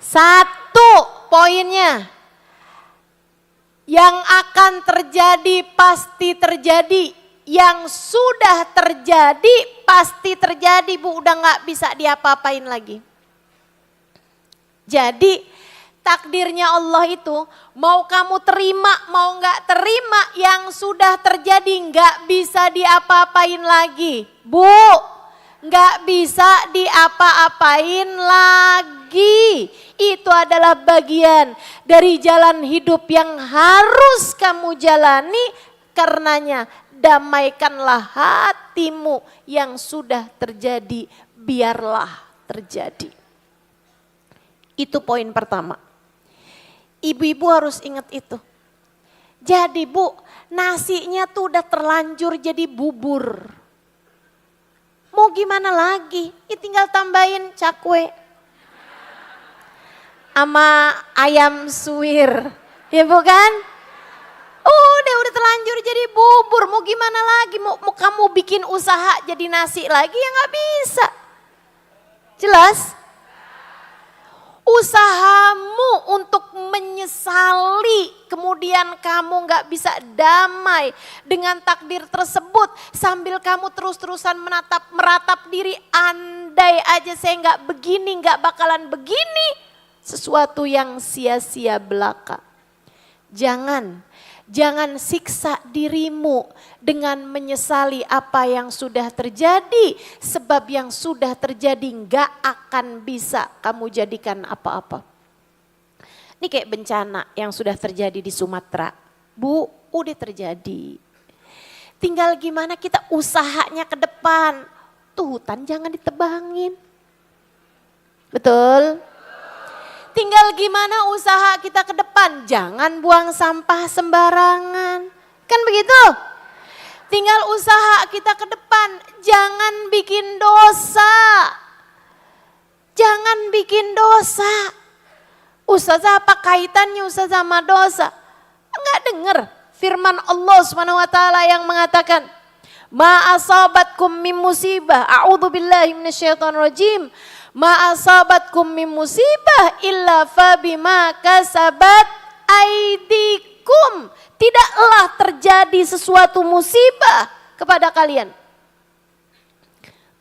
Satu poinnya, yang akan terjadi pasti terjadi, yang sudah terjadi pasti terjadi Bu, udah gak bisa diapa-apain lagi. Jadi takdirnya Allah itu mau kamu terima mau gak terima, yang sudah terjadi gak bisa diapa-apain lagi Bu. Gak bisa diapa-apain lagi. Itu adalah bagian dari jalan hidup yang harus kamu jalani. Karenanya damaikanlah hatimu, yang sudah terjadi biarlah terjadi. Itu poin pertama. Ibu-ibu harus ingat itu. Jadi Bu, nasinya tuh udah terlanjur jadi bubur. Mau gimana lagi? Tinggal tambahin cakwe sama ayam suwir, ya bukan? Udah terlanjur jadi bubur. Mau gimana lagi? Mau kamu bikin usaha jadi nasi lagi ya nggak bisa. Jelas? Usahamu untuk menyesali, kemudian kamu gak bisa damai dengan takdir tersebut sambil kamu terus-terusan meratap diri, andai aja saya gak begini, gak bakalan begini, sesuatu yang sia-sia belaka. Jangan siksa dirimu dengan menyesali apa yang sudah terjadi. Sebab yang sudah terjadi gak akan bisa kamu jadikan apa-apa. Ini kayak bencana yang sudah terjadi di Sumatera. Bu, udah terjadi. Tinggal gimana kita usahanya ke depan. Tuh hutan jangan ditebangin. Betul? Tinggal gimana usaha kita ke depan, jangan buang sampah sembarangan. Kan begitu? Tinggal usaha kita ke depan, jangan bikin dosa. Jangan bikin dosa. Ustazah apa kaitannya Ustazah sama dosa? Enggak dengar firman Allah SWT yang mengatakan, ma asabatkum min musibah, a'udzubillahi minasyaitonirrajim. Ma asabatkum min musibah illa fabima kasabat aidikum. Tidaklah terjadi sesuatu musibah kepada kalian,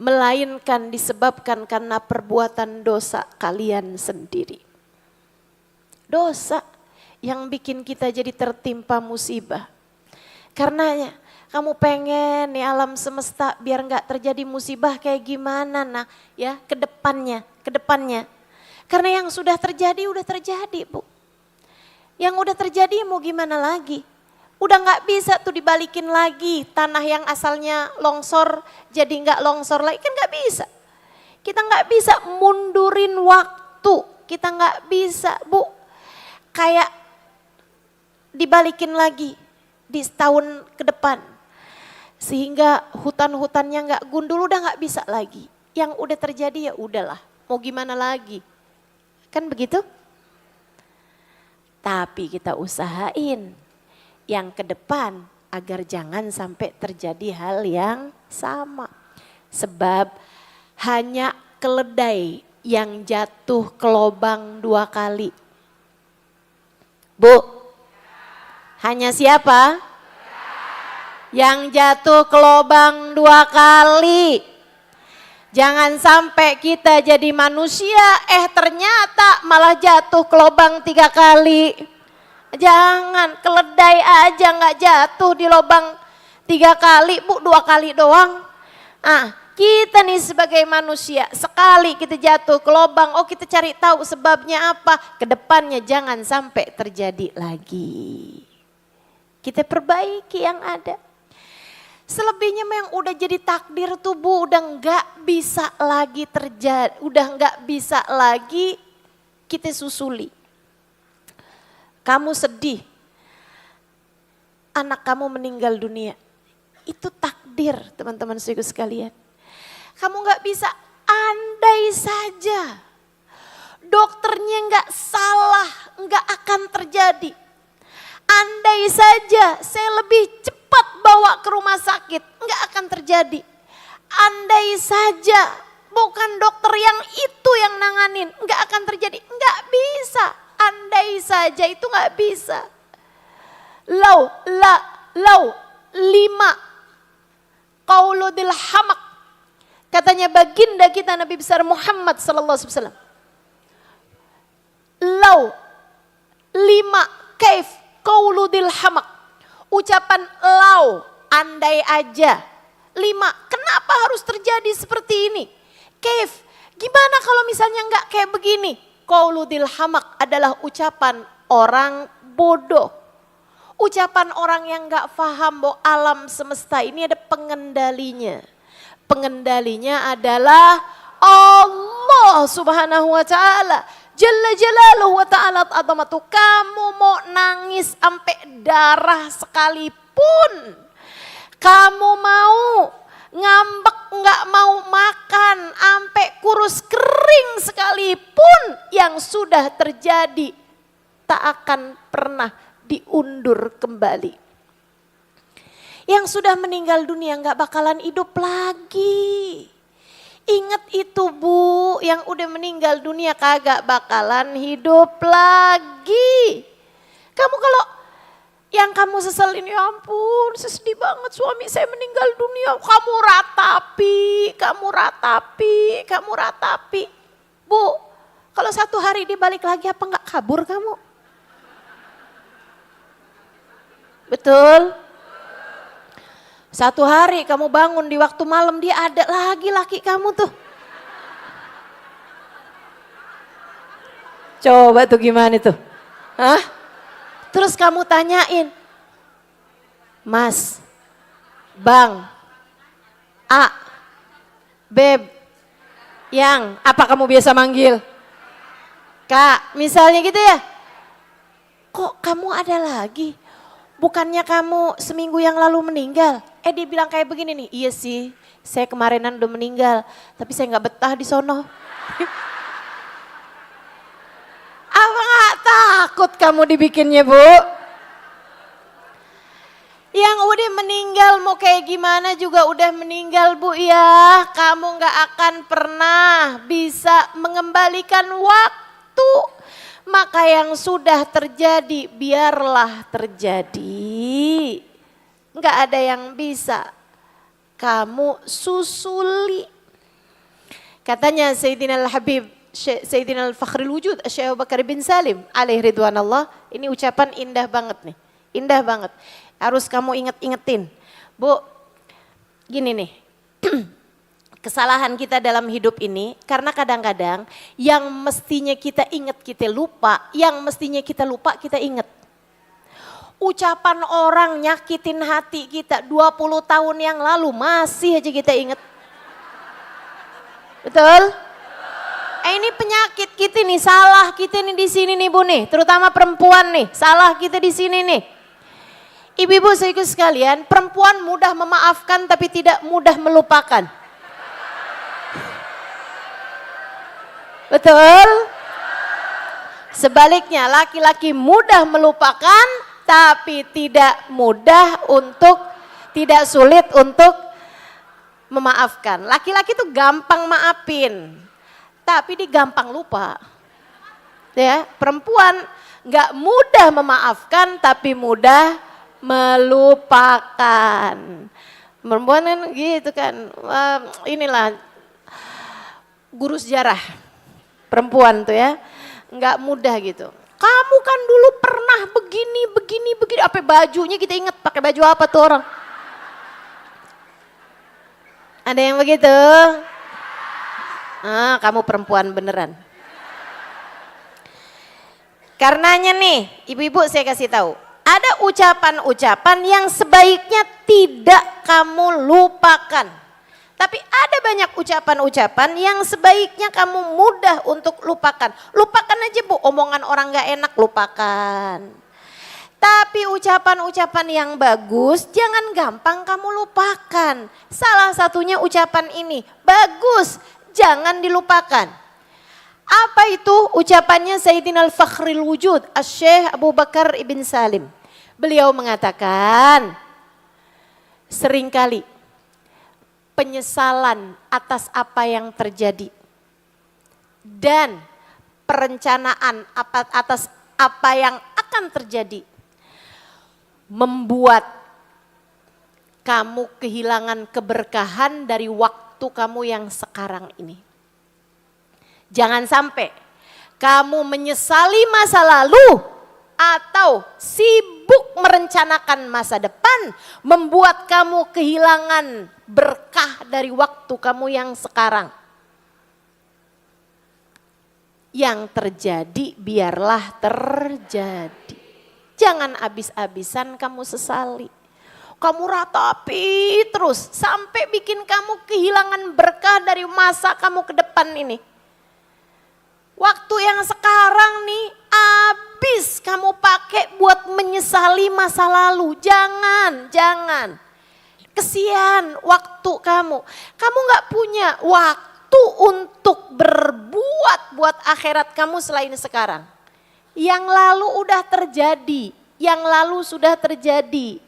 melainkan disebabkan karena perbuatan dosa kalian sendiri. Dosa yang bikin kita jadi tertimpa musibah. Karenanya kamu pengen nih alam semesta biar nggak terjadi musibah kayak gimana ya ke depannya. Karena yang sudah terjadi udah terjadi Bu. Yang udah terjadi mau gimana lagi? Udah nggak bisa tuh dibalikin lagi tanah yang asalnya longsor jadi nggak longsor lagi, kan nggak bisa. Kita nggak bisa mundurin waktu, kita nggak bisa Bu. Kayak dibalikin lagi di setahun ke depan. Sehingga hutan-hutannya nggak gundul, udah nggak bisa lagi. Yang udah terjadi ya udahlah, mau gimana lagi? Kan begitu? Tapi kita usahain yang ke depan agar jangan sampai terjadi hal yang sama. Sebab hanya keledai yang jatuh ke lubang 2 kali. Bu, hanya siapa? Yang jatuh ke lubang 2 kali. Jangan sampai kita jadi manusia, ternyata malah jatuh ke lubang 3 kali. Jangan, keledai aja nggak jatuh di lubang 3 kali, Bu, 2 kali doang. Kita nih sebagai manusia, sekali kita jatuh ke lubang, kita cari tahu sebabnya apa. Kedepannya jangan sampai terjadi lagi. Kita perbaiki yang ada. Selebihnya yang udah jadi takdir tuh Bu, udah nggak bisa lagi terjadi, udah nggak bisa lagi kita susuli. Kamu sedih, anak kamu meninggal dunia, itu takdir teman-teman sekalian. Kamu nggak bisa, andai saja dokternya nggak salah, nggak akan terjadi. Andai saja saya lebih cepat bawa ke rumah sakit, nggak akan terjadi. Andai saja bukan dokter yang itu yang nanganin, nggak akan terjadi. Nggak andai saja itu nggak bisa. Lau, lima. Qauludil hamak. Katanya baginda kita Nabi besar Muhammad sallallahu alaihi wasallam. Lau, lima. Kaif, qauludil hamak. Ucapan lau, andai aja. 5, kenapa harus terjadi seperti ini? Kaif, gimana kalau misalnya enggak kayak begini? Qauludil hamak adalah ucapan orang bodoh. Ucapan orang yang enggak paham bahwa alam semesta ini ada pengendalinya. Pengendalinya adalah Allah subhanahu wa ta'ala. Jalla jalaluhu wa ta'ala azamatu. Kamu mau nangis sampai darah sekalipun. Kamu mau ngambek nggak mau makan sampai kurus kering sekalipun yang sudah terjadi tak akan pernah diundur kembali. Yang sudah meninggal dunia nggak bakalan hidup lagi. Ingat itu Bu, yang udah meninggal dunia kagak bakalan hidup lagi. Kamu kalau yang kamu seselin, ya ampun sedih banget suami saya meninggal dunia. Kamu ratapi. Bu, kalau satu hari dia balik lagi apa enggak kabur kamu? Betul? Satu hari kamu bangun di waktu malam dia ada lagi laki kamu tuh. Coba tuh gimana tuh? Hah? Terus kamu tanyain, Mas, Bang, A, Beb, Yang, apa kamu biasa manggil? Kak, misalnya gitu ya. Kok kamu ada lagi? Bukannya kamu seminggu yang lalu meninggal? Dia bilang kayak begini nih, iya sih saya kemarinan udah meninggal, tapi saya gak betah di sono. Apa gak takut kamu dibikinnya Bu? Yang udah meninggal mau kayak gimana juga udah meninggal Bu ya. Kamu gak akan pernah bisa mengembalikan waktu. Maka yang sudah terjadi biarlah terjadi. Gak ada yang bisa kamu susuli. Katanya Sayyidina Al-Habib, Sayyidina Al-Fakhrul Wujud, Syekh Abu Bakar bin Salim alaihi ridwanallah. Ini ucapan indah banget nih, indah banget. Harus kamu inget-ingetin. Bu, gini nih, kesalahan kita dalam hidup ini karena kadang-kadang yang mestinya kita inget kita lupa, yang mestinya kita lupa kita inget. Ucapan orang nyakitin hati kita 20 tahun yang lalu masih aja kita inget. Betul? Ini penyakit kita nih, salah kita nih di sini nih Bu nih, terutama perempuan nih, salah kita di sini nih. Ibu-ibu saudaraku sekalian, perempuan mudah memaafkan tapi tidak mudah melupakan. Betul? Sebaliknya laki-laki mudah melupakan tapi tidak sulit untuk memaafkan. Laki-laki itu gampang maafin, tapi dia gampang lupa. Ya, perempuan nggak mudah memaafkan tapi mudah melupakan. Perempuan kan gitu kan. Inilah guru sejarah perempuan tuh ya, nggak mudah gitu. Kamu kan dulu pernah begini, apa bajunya kita ingat pakai baju apa tuh orang? Ada yang begitu? Kamu perempuan beneran. Karenanya nih, ibu-ibu saya kasih tahu, ada ucapan-ucapan yang sebaiknya tidak kamu lupakan. Tapi ada banyak ucapan-ucapan yang sebaiknya kamu mudah untuk lupakan. Lupakan aja Bu, omongan orang gak enak lupakan. Tapi ucapan-ucapan yang bagus jangan gampang kamu lupakan. Salah satunya ucapan ini, bagus, jangan dilupakan. Apa itu? Ucapannya Sayyidina Al-Fakhrul Wujud, Syekh Abu Bakar ibn Salim. Beliau mengatakan, seringkali penyesalan atas apa yang terjadi dan perencanaan atas Apa yang akan terjadi? Membuat kamu kehilangan keberkahan dari waktu kamu yang sekarang ini. Jangan sampai kamu menyesali masa lalu atau sibuk merencanakan masa depan membuat kamu kehilangan berkah dari waktu kamu yang sekarang. Yang terjadi biarlah terjadi. Jangan habis-habisan kamu sesali. Kamu ratapi terus sampai bikin kamu kehilangan berkah dari masa kamu ke depan ini. Waktu yang sekarang nih habis kamu pakai buat menyesali masa lalu. Jangan. Kesian waktu kamu. Kamu gak punya waktu untuk berbuat buat akhirat kamu selain sekarang. Yang lalu udah terjadi. Yang lalu sudah terjadi.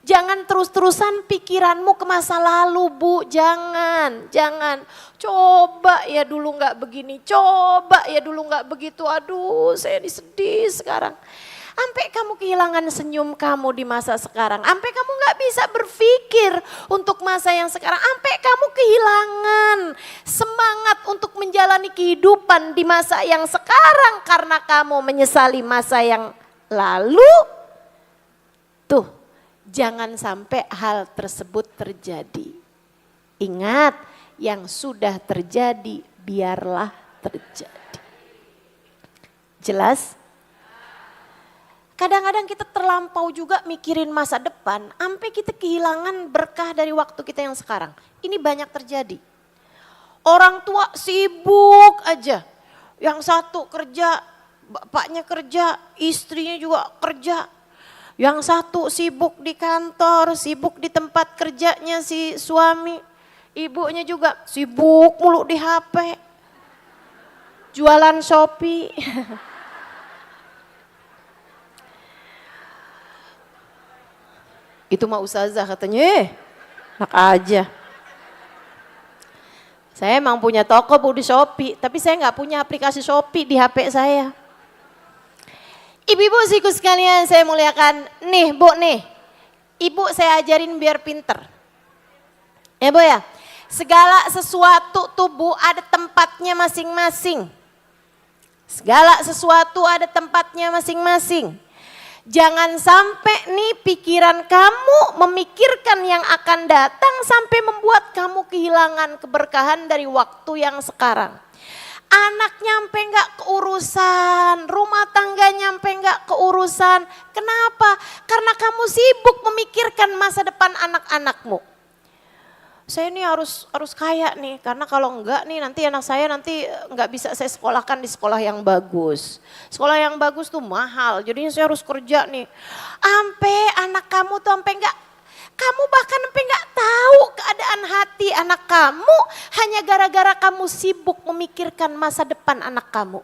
Jangan terus-terusan pikiranmu ke masa lalu, Bu. Jangan. Coba ya dulu gak begini, coba ya dulu gak begitu. Aduh, saya disedih sekarang. Sampai kamu kehilangan senyum kamu di masa sekarang. Sampai kamu gak bisa berpikir untuk masa yang sekarang. Sampai kamu kehilangan semangat untuk menjalani kehidupan di masa yang sekarang. Karena kamu menyesali masa yang lalu. Tuh, jangan sampai hal tersebut terjadi. Ingat, yang sudah terjadi biarlah terjadi. Jelas? Kadang-kadang kita terlampau juga mikirin masa depan, sampai kita kehilangan berkah dari waktu kita yang sekarang. Ini banyak terjadi. Orang tua sibuk aja. Yang satu kerja, bapaknya kerja, istrinya juga kerja. Yang satu sibuk di kantor, sibuk di tempat kerjanya si suami. Ibunya juga sibuk mulu di HP. Jualan Shopee. Itu mah ustazah katanya, enak aja. Saya emang punya toko Bu di Shopee, tapi saya nggak punya aplikasi Shopee di HP saya. Ibu-ibu siku sekalian saya muliakan, nih Bu nih, Ibu saya ajarin biar pinter. Ya Bu ya, segala sesuatu tuh Bu ada tempatnya masing-masing. Segala sesuatu ada tempatnya masing-masing. Jangan sampai nih pikiran kamu memikirkan yang akan datang sampai membuat kamu kehilangan keberkahan dari waktu yang sekarang. Anak nyampe gak keurusan, rumah tangga nyampe gak keurusan. Kenapa? Karena kamu sibuk memikirkan masa depan anak-anakmu. Saya nih harus kaya nih, karena kalau enggak nih nanti anak saya nanti enggak bisa saya sekolahkan di sekolah yang bagus. Sekolah yang bagus tuh mahal, jadinya saya harus kerja nih. Ampe anak kamu tuh ampe enggak, kamu bahkan sampai enggak tahu keadaan hati anak kamu hanya gara-gara kamu sibuk memikirkan masa depan anak kamu.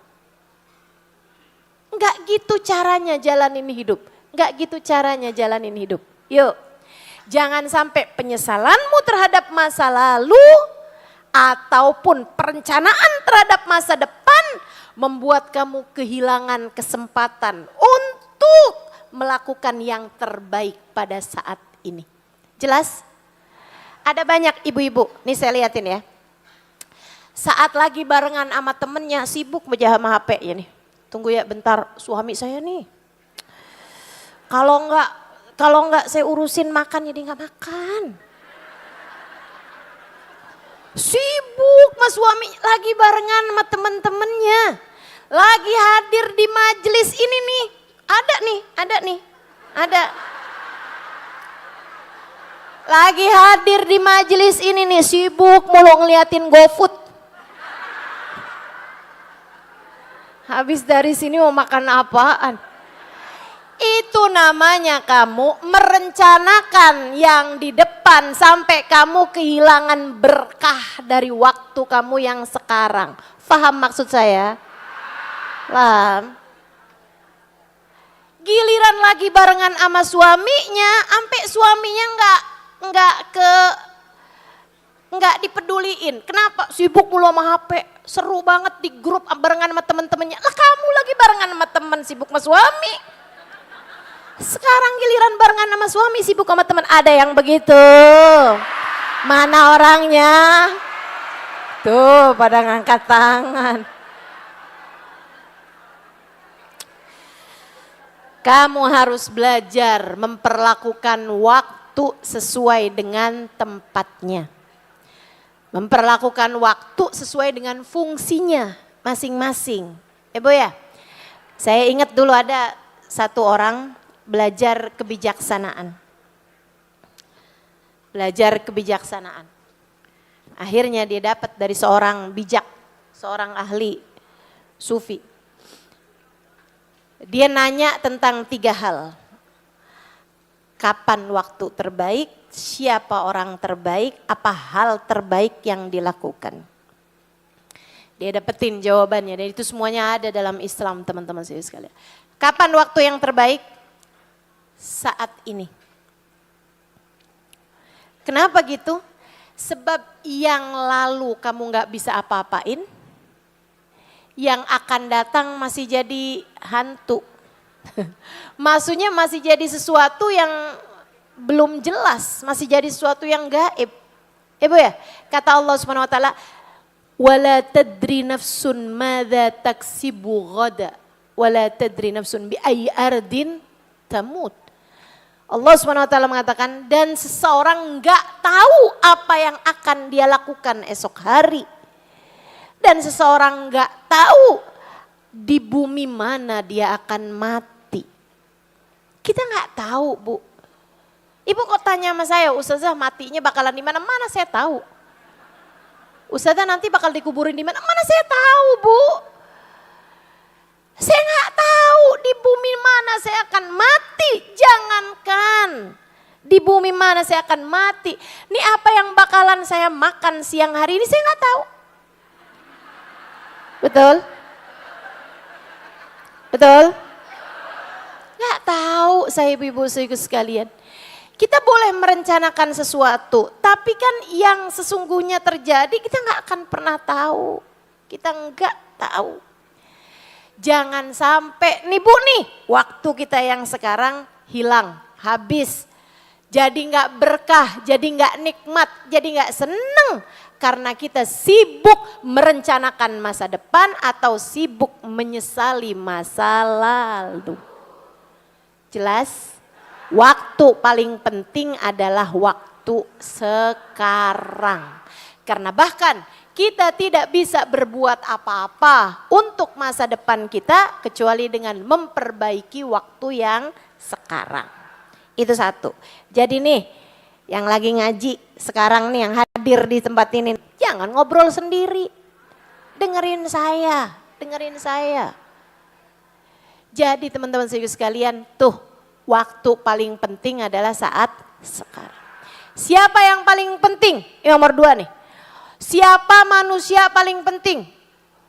Enggak gitu caranya jalanin hidup, enggak gitu caranya jalanin hidup. Yuk. Jangan sampai penyesalanmu terhadap masa lalu ataupun perencanaan terhadap masa depan membuat kamu kehilangan kesempatan untuk melakukan yang terbaik pada saat ini. Jelas? Ada banyak ibu-ibu, nih saya liatin ya. Saat lagi barengan sama temennya sibuk aja sama HP ya nih. Tunggu ya bentar, suami saya nih. Kalau enggak saya urusin makan jadi enggak makan. Sibuk mas suami lagi barengan sama temen-temennya. Lagi hadir di majelis ini nih. Ada. Lagi hadir di majelis ini nih, sibuk mulu ngeliatin GoFood. Habis dari sini mau makan apaan? Itu namanya kamu merencanakan yang di depan sampai kamu kehilangan berkah dari waktu kamu yang sekarang. Faham maksud saya? Paham? Giliran lagi barengan sama suaminya, sampai suaminya nggak dipeduliin. Kenapa? Sibuk mulu sama HP. Seru banget di grup barengan sama temen-temennya. Lah kamu lagi barengan sama temen sibuk sama suami. Sekarang giliran barengan sama suami sibuk sama teman. Ada yang begitu? Mana orangnya? Tuh pada ngangkat tangan. Kamu harus belajar memperlakukan waktu sesuai dengan tempatnya. Memperlakukan waktu sesuai dengan fungsinya masing-masing. Bu ya, saya ingat dulu ada satu orang belajar kebijaksanaan. Belajar kebijaksanaan. Akhirnya dia dapat dari seorang bijak, seorang ahli sufi. Dia nanya tentang 3 hal. Kapan waktu terbaik, siapa orang terbaik, apa hal terbaik yang dilakukan. Dia dapetin jawabannya dan itu semuanya ada dalam Islam teman-teman sekalian. Kapan waktu yang terbaik? Saat ini. Kenapa gitu? Sebab yang lalu kamu gak bisa apa-apain, yang akan datang masih jadi hantu. Maksudnya masih jadi sesuatu yang belum jelas, masih jadi sesuatu yang gaib. Bu ya, kata Allah Subhanahu wa taala, "Wala tadri nafsun madza taksibu ghada, wala tadri nafsun bi ayyi ardin tamut." Allah Subhanahu wa taala mengatakan, dan seseorang enggak tahu apa yang akan dia lakukan esok hari. Dan seseorang enggak tahu di bumi mana dia akan mati. Kita enggak tahu, Bu. Ibu kok tanya sama saya, Ustazah matinya bakalan di mana? Mana saya tahu. Ustazah nanti bakal dikuburin di mana? Mana saya tahu, Bu. Saya nggak tahu di bumi mana saya akan mati. Jangankan di bumi mana saya akan mati. Ini apa yang bakalan saya makan siang hari ini saya nggak tahu. Betul? Betul? Nggak tahu saya ibu-ibu sekalian. Kita boleh merencanakan sesuatu, tapi kan yang sesungguhnya terjadi kita nggak akan pernah tahu. Kita nggak tahu. Jangan sampai nih Bu nih, waktu kita yang sekarang hilang, habis. Jadi nggak berkah, jadi nggak nikmat, jadi nggak seneng. Karena kita sibuk merencanakan masa depan atau sibuk menyesali masa lalu. Jelas? Waktu paling penting adalah waktu sekarang. Karena bahkan kita tidak bisa berbuat apa-apa untuk masa depan kita kecuali dengan memperbaiki waktu yang sekarang. Itu satu. Jadi nih yang lagi ngaji sekarang nih yang hadir di tempat ini, jangan ngobrol sendiri. Dengerin saya, dengerin saya. Jadi teman-teman sekalian tuh, waktu paling penting adalah saat sekarang. Siapa yang paling penting? Yang nomor 2 nih. Siapa manusia paling penting?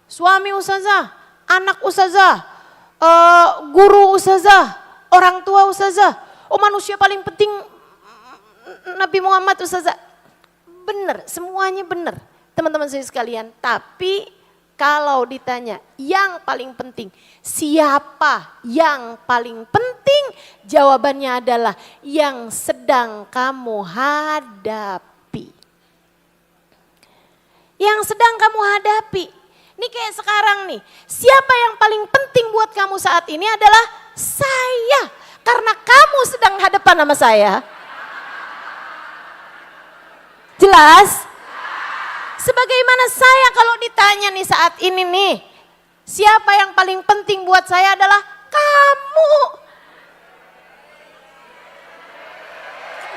Suami ustazah, anak ustazah, guru ustazah, orang tua ustazah. Oh manusia paling penting Nabi Muhammad ustazah. Benar, semuanya benar. Teman-teman saya sekalian, tapi kalau ditanya yang paling penting, siapa yang paling penting? Jawabannya adalah yang sedang kamu hadapi. Yang sedang kamu hadapi. Ini kayak sekarang nih, siapa yang paling penting buat kamu saat ini adalah saya. Karena kamu sedang hadapan sama saya. Jelas? Sebagaimana saya kalau ditanya nih saat ini nih, siapa yang paling penting buat saya adalah kamu.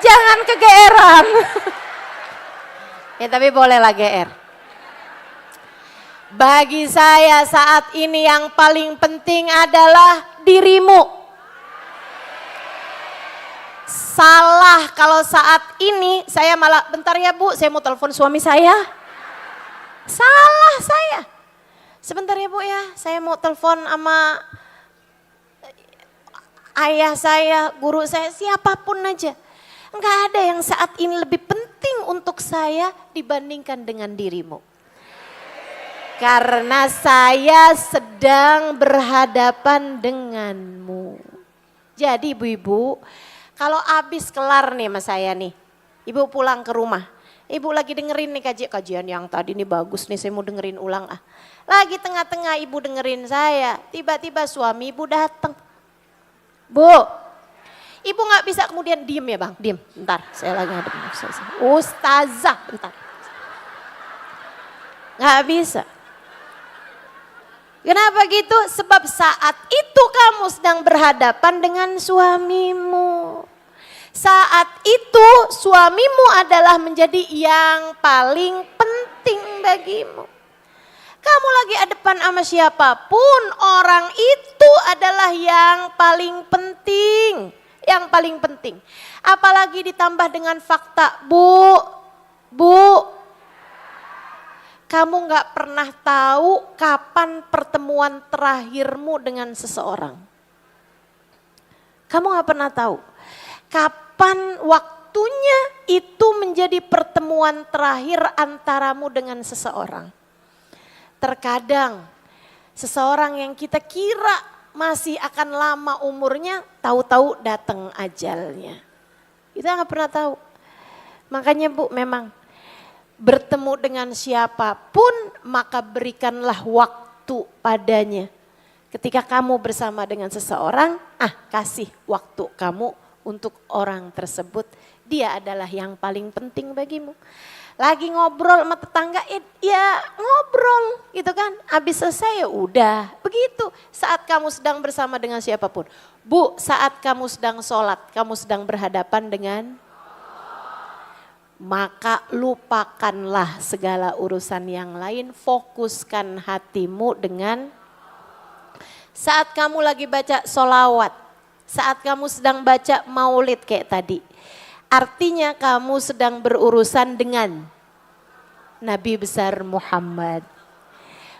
Jangan kegeeran. Ya tapi bolehlah GR. Bagi saya saat ini yang paling penting adalah dirimu. Salah kalau saat ini saya malah, bentar ya Bu, saya mau telepon suami saya. Salah saya. Sebentar ya Bu ya, saya mau telepon sama ayah saya, guru saya, siapapun aja. Enggak ada yang saat ini lebih penting untuk saya dibandingkan dengan dirimu. Karena saya sedang berhadapan denganmu. Jadi ibu-ibu, kalau habis kelar nih sama saya nih, ibu pulang ke rumah. Ibu lagi dengerin nih kajian yang tadi nih bagus nih, saya mau dengerin ulang ah. Lagi tengah-tengah ibu dengerin saya, tiba-tiba suami ibu datang. Bu, ibu gak bisa kemudian diem ya bang, diem, bentar saya lagi ngadep. Ustazah, bentar. Gak bisa. Kenapa gitu? Sebab saat itu kamu sedang berhadapan dengan suamimu. Saat itu suamimu adalah menjadi yang paling penting bagimu. Kamu lagi hadapan sama siapapun, orang itu adalah yang paling penting. Yang paling penting. Apalagi ditambah dengan fakta, Bu, kamu gak pernah tahu kapan pertemuan terakhirmu dengan seseorang. Kamu gak pernah tahu kapan waktunya itu menjadi pertemuan terakhir antaramu dengan seseorang. Terkadang seseorang yang kita kira masih akan lama umurnya, tahu-tahu datang ajalnya. Kita gak pernah tahu. Makanya Bu, memang bertemu dengan siapapun maka berikanlah waktu padanya. Ketika kamu bersama dengan seseorang, kasih waktu kamu untuk orang tersebut. Dia adalah yang paling penting bagimu. Lagi ngobrol sama tetangga, ya ngobrol gitu kan. Habis selesai ya udah. Begitu saat kamu sedang bersama dengan siapapun. Bu, saat kamu sedang sholat, kamu sedang berhadapan dengan, maka lupakanlah segala urusan yang lain, fokuskan hatimu dengan saat kamu lagi baca sholawat, saat kamu sedang baca maulid kayak tadi. Artinya kamu sedang berurusan dengan Nabi besar Muhammad.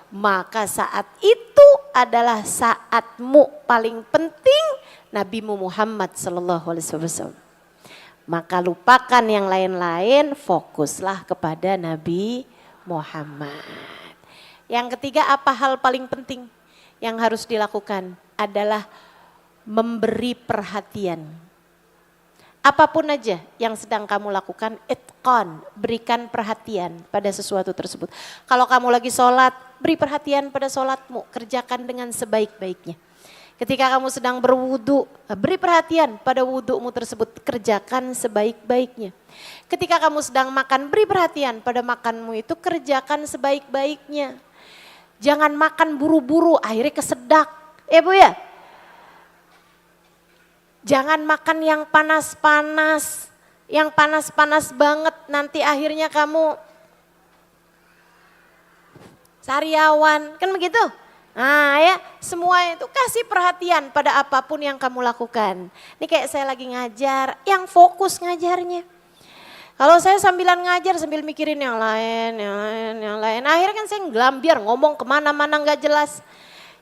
Maka saat itu adalah saatmu paling penting Nabimu Muhammad sallallahu alaihi wasallam. Maka lupakan yang lain-lain, fokuslah kepada Nabi Muhammad. Yang ketiga, apa hal paling penting yang harus dilakukan adalah memberi perhatian. Apapun aja yang sedang kamu lakukan, itqan, berikan perhatian pada sesuatu tersebut. Kalau kamu lagi sholat, beri perhatian pada sholatmu, kerjakan dengan sebaik-baiknya. Ketika kamu sedang berwudu, beri perhatian pada wudumu tersebut, kerjakan sebaik-baiknya. Ketika kamu sedang makan, beri perhatian pada makanmu itu, kerjakan sebaik-baiknya. Jangan makan buru-buru, akhirnya kesedak. Ya Bu ya? Jangan makan yang panas-panas, yang panas-panas banget, nanti akhirnya kamu sariawan, kan begitu? Nah ya, semua itu kasih perhatian pada apapun yang kamu lakukan. Ini kayak saya lagi ngajar, yang fokus ngajarnya. Kalau saya sambilan ngajar sambil mikirin yang lain. Akhirnya kan saya ngelambiar, ngomong kemana-mana gak jelas.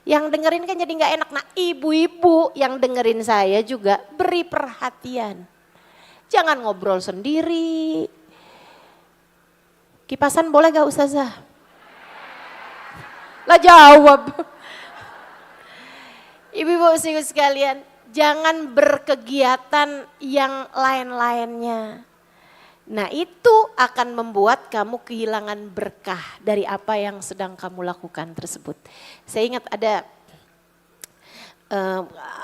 Yang dengerin kan jadi gak enak. Nah ibu-ibu yang dengerin saya juga beri perhatian. Jangan ngobrol sendiri. Kipasan boleh gak Ustazah? Lah jawab. Ibu-ibu sekalian, jangan berkegiatan yang lain-lainnya. Nah itu akan membuat kamu kehilangan berkah dari apa yang sedang kamu lakukan tersebut. Saya ingat ada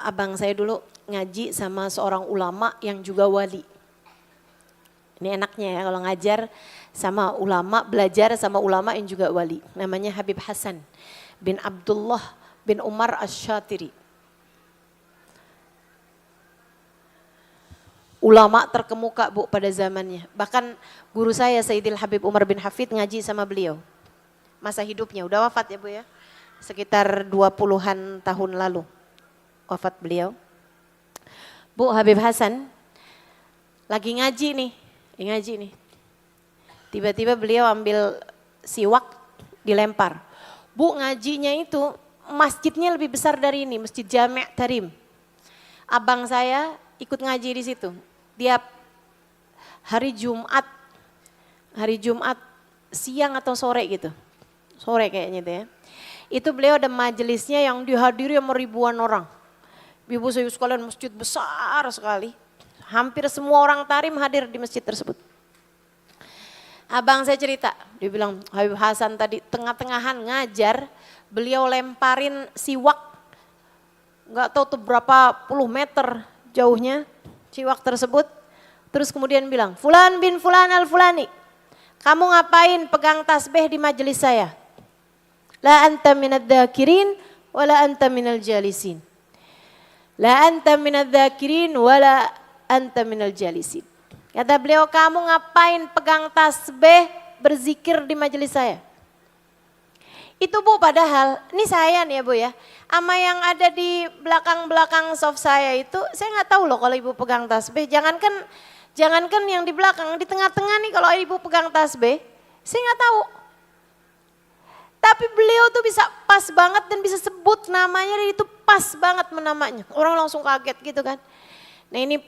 abang saya dulu ngaji sama seorang ulama yang juga wali. Ini enaknya ya kalau ngajar sama ulama, belajar sama ulama yang juga wali. Namanya Habib Hasan bin Abdullah bin Umar Asy-Syatiri. Ulama terkemuka Bu pada zamannya. Bahkan guru saya Sayyidil Habib Umar bin Hafid ngaji sama beliau. Masa hidupnya, udah wafat ya Bu ya. Sekitar 20-an tahun lalu wafat beliau. Bu Habib Hasan lagi ngaji nih. Tiba-tiba beliau ambil siwak dilempar. Bu ngajinya itu masjidnya lebih besar dari ini, Masjid Jami' Tarim. Abang saya ikut ngaji di situ. Tiap hari Jumat siang atau sore gitu. sore kayaknya itu ya. Itu beliau ada majelisnya yang dihadiri sama ribuan orang. Ibu saya sekalian, masjid besar sekali. Hampir semua orang Tarim hadir di masjid tersebut. Abang saya cerita, dia bilang Habib Hasan tadi tengah-tengahan ngajar, beliau lemparin siwak, nggak tahu tuh berapa puluh meter jauhnya siwak tersebut. Terus kemudian bilang, Fulan bin Fulan al-Fulani, kamu ngapain pegang tasbih di majelis saya? La anta minadz dzakirin wala anta minal jalisin. La anta minadz dzakirin wala anta minal jalisin. Kata beliau, kamu ngapain pegang tasbih berzikir di majelis saya? Itu Bu, padahal ini saya nih ya Bu ya, ama yang ada di belakang-belakang soft saya itu, saya nggak tahu loh kalau Ibu pegang tasbih. Jangankan yang di belakang, di tengah-tengah nih kalau Ibu pegang tasbih, saya nggak tahu. Tapi beliau tuh bisa pas banget dan bisa sebut namanya, dan itu pas banget namanya. Orang langsung kaget gitu kan. Nah ini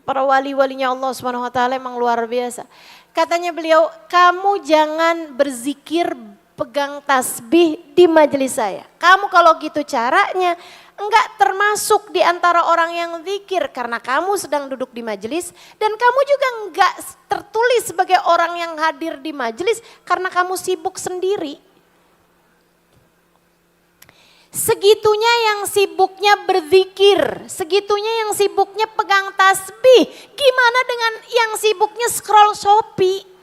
para wali-walinya Allah Subhanahu wa taala emang luar biasa. Katanya beliau, kamu jangan berzikir pegang tasbih di majelis saya. Kamu kalau gitu caranya enggak termasuk di antara orang yang zikir karena kamu sedang duduk di majelis, dan kamu juga enggak tertulis sebagai orang yang hadir di majelis karena kamu sibuk sendiri. Segitunya yang sibuknya berzikir, segitunya yang sibuknya pegang tasbih, gimana dengan yang sibuknya scroll Shopee?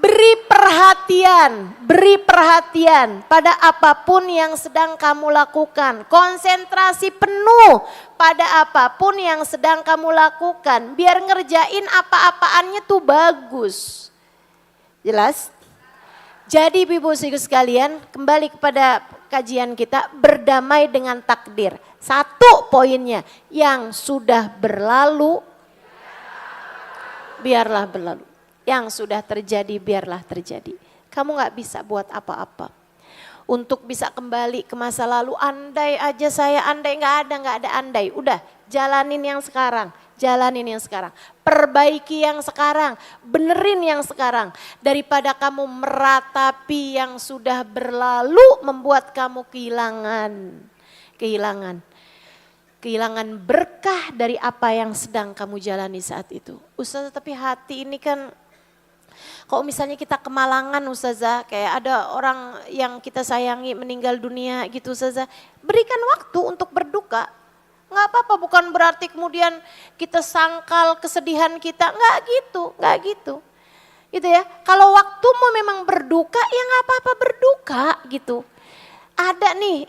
Beri perhatian pada apapun yang sedang kamu lakukan. Konsentrasi penuh pada apapun yang sedang kamu lakukan. Biar ngerjain apa-apaannya tuh bagus. Jelas? Jadi Ibu-ibu sekalian, kembali kepada kajian kita, berdamai dengan takdir. Satu poinnya, yang sudah berlalu, biarlah berlalu. Yang sudah terjadi biarlah terjadi. Kamu gak bisa buat apa-apa. Untuk bisa kembali ke masa lalu, andai aja saya andai, gak ada andai. Udah jalanin yang sekarang, perbaiki yang sekarang, benerin yang sekarang. Daripada kamu meratapi yang sudah berlalu membuat kamu kehilangan berkah dari apa yang sedang kamu jalani saat itu. Ustazah, tapi hati ini kan, kalau misalnya kita kemalangan Ustazah, kayak ada orang yang kita sayangi meninggal dunia gitu Ustazah, berikan waktu untuk berduka. Nggak apa-apa, bukan berarti kemudian kita sangkal kesedihan kita, nggak gitu. Gitu ya, kalau waktumu memang berduka, ya nggak apa-apa berduka gitu. Ada nih,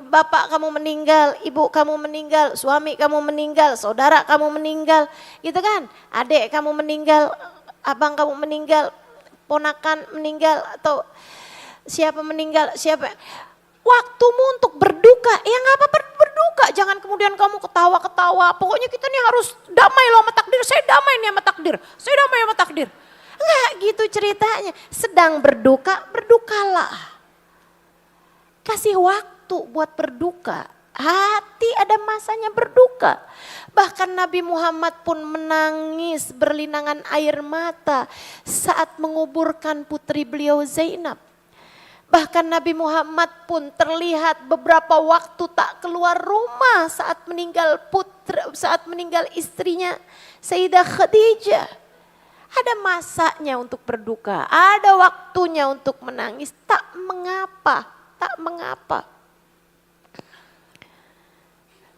bapak kamu meninggal, ibu kamu meninggal, suami kamu meninggal, saudara kamu meninggal, gitu kan. Adik kamu meninggal, abang kamu meninggal, ponakan meninggal, atau siapa meninggal, siapa. Waktumu untuk berduka, ya nggak apa-apa berduka. Jangan kemudian kamu ketawa-ketawa. Pokoknya kita nih harus damai loh sama takdir. Saya damai nih sama takdir. Saya damai sama takdir. Enggak gitu ceritanya. Sedang berduka, berdukalah. Kasih waktu buat berduka. Hati ada masanya berduka. Bahkan Nabi Muhammad pun menangis berlinangan air mata saat menguburkan putri beliau Zainab. Bahkan Nabi Muhammad pun terlihat beberapa waktu tak keluar rumah saat meninggal istrinya Sayyidah Khadijah. Ada masanya untuk berduka, ada waktunya untuk menangis, tak mengapa.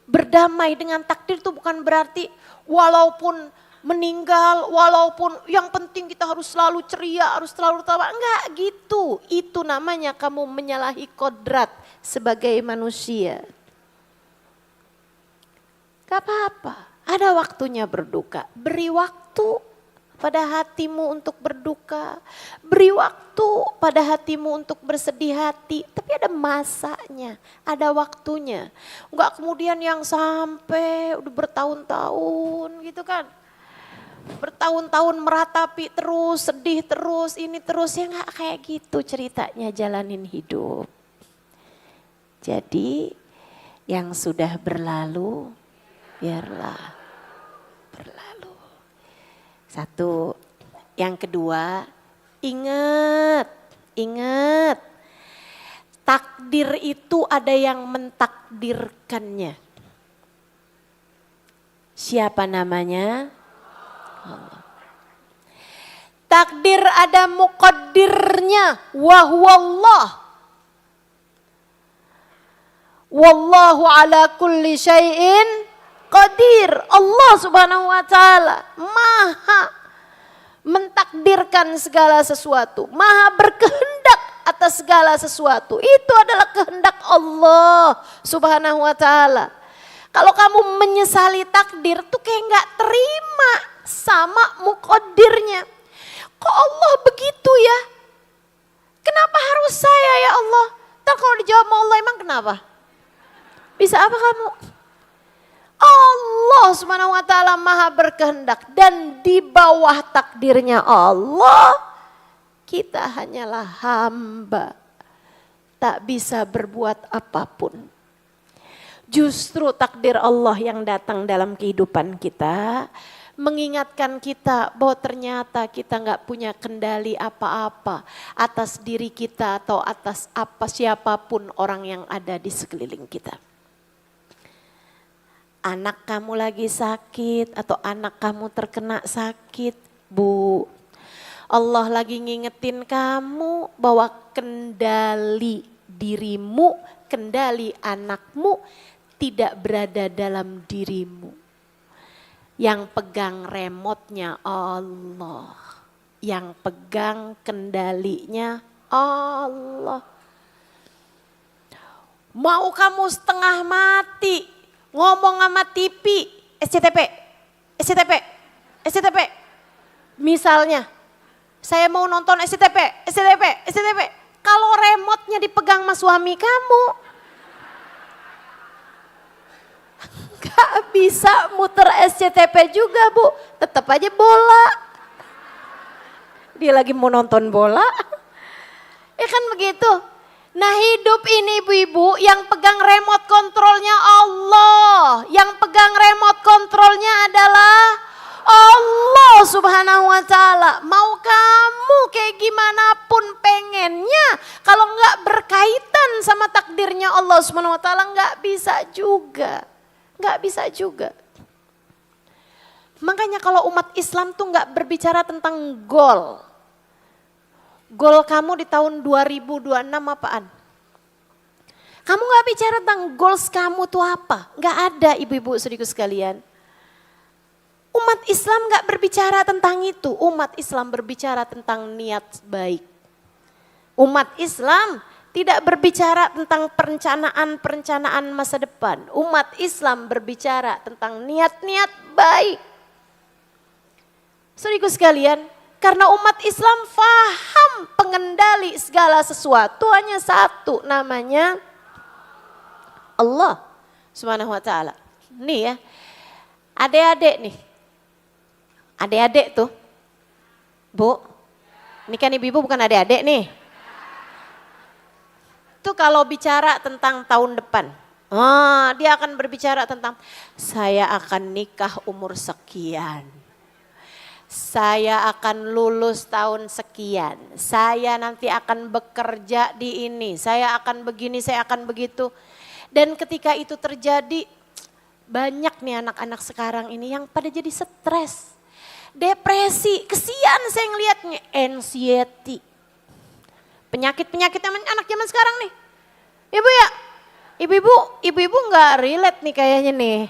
Berdamai dengan takdir itu bukan berarti walaupun meninggal, walaupun yang penting kita harus selalu ceria, harus selalu tawa. Enggak gitu. Itu namanya kamu menyalahi kodrat sebagai manusia. Gak apa-apa. Ada waktunya berduka. Beri waktu pada hatimu untuk berduka. Beri waktu pada hatimu untuk bersedih hati. Tapi ada masanya, ada waktunya. Enggak kemudian yang sampai udah bertahun-tahun gitu kan. Bertahun-tahun meratapi terus, sedih terus, ini terus, ya nggak kayak gitu ceritanya jalanin hidup. Jadi yang sudah berlalu biarlah berlalu. Satu, Yang kedua, ingat. Takdir itu ada yang mentakdirkannya. Siapa namanya? Allah. Takdir ada muqaddirnya, wa huwallah. Wallahu ala kulli syai'in qadir. Allah Subhanahu wa taala maha mentakdirkan segala sesuatu, maha berkehendak atas segala sesuatu. Itu adalah kehendak Allah Subhanahu wa taala. Kalau kamu menyesali takdir tuh kayak nggak terima sama muqaddirnya. Kok Allah begitu ya? Kenapa harus saya ya Allah? Ntar kalau dijawab sama Allah emang kenapa? Bisa apa kamu? Allah Subhanahu wa taala maha berkehendak dan di bawah takdirnya Allah kita hanyalah hamba. Tak bisa berbuat apapun. Justru takdir Allah yang datang dalam kehidupan kita mengingatkan kita bahwa ternyata kita nggak punya kendali apa-apa atas diri kita atau atas apa siapapun orang yang ada di sekeliling kita. Anak kamu lagi sakit atau anak kamu terkena sakit, Bu. Allah lagi ngingetin kamu bahwa kendali dirimu, kendali anakmu tidak berada dalam dirimu. Yang pegang remote-nya Allah. Yang pegang kendalinya Allah. Mau kamu setengah mati ngomong sama TV, SCTP. Misalnya, saya mau nonton SCTP. Kalau remote-nya dipegang sama suami kamu, gak bisa muter SCTP juga Bu, tetap aja bola. Dia lagi mau nonton bola, ya kan begitu. Nah hidup ini ibu-ibu yang pegang remote kontrolnya Allah. Yang pegang remote kontrolnya adalah Allah Subhanahu wa taala. Mau kamu kayak gimana pun pengennya, kalau nggak berkaitan sama takdirnya Allah Subhanahu wa taala nggak bisa juga. Nggak bisa juga. Makanya kalau umat Islam tuh nggak berbicara tentang goal. Goal kamu di tahun 2026 apaan? Kamu nggak bicara tentang goals kamu tuh apa? Nggak ada ibu-ibu saudaraku sekalian. Umat Islam nggak berbicara tentang itu. Umat Islam berbicara tentang niat baik. Umat Islam tidak berbicara tentang perencanaan masa depan. Umat Islam berbicara tentang niat-niat baik. Saudaraku sekalian, karena umat Islam faham pengendali segala sesuatu hanya satu, namanya Allah Subhanahu wa taala. Nih ya, adik-adik nih. Adik-adik tuh. Bu, ini kan ibu-ibu bukan adik-adik nih. Itu kalau bicara tentang tahun depan, dia akan berbicara tentang saya akan nikah umur sekian. Saya akan lulus tahun sekian. Saya nanti akan bekerja di ini. Saya akan begini, saya akan begitu. Dan ketika itu terjadi, banyak nih anak-anak sekarang ini yang pada jadi stres. Depresi, kesian saya ngeliatnya, anxiety. Penyakit-penyakit anak zaman sekarang nih. Ibu ya, ibu-ibu gak relate nih kayaknya nih.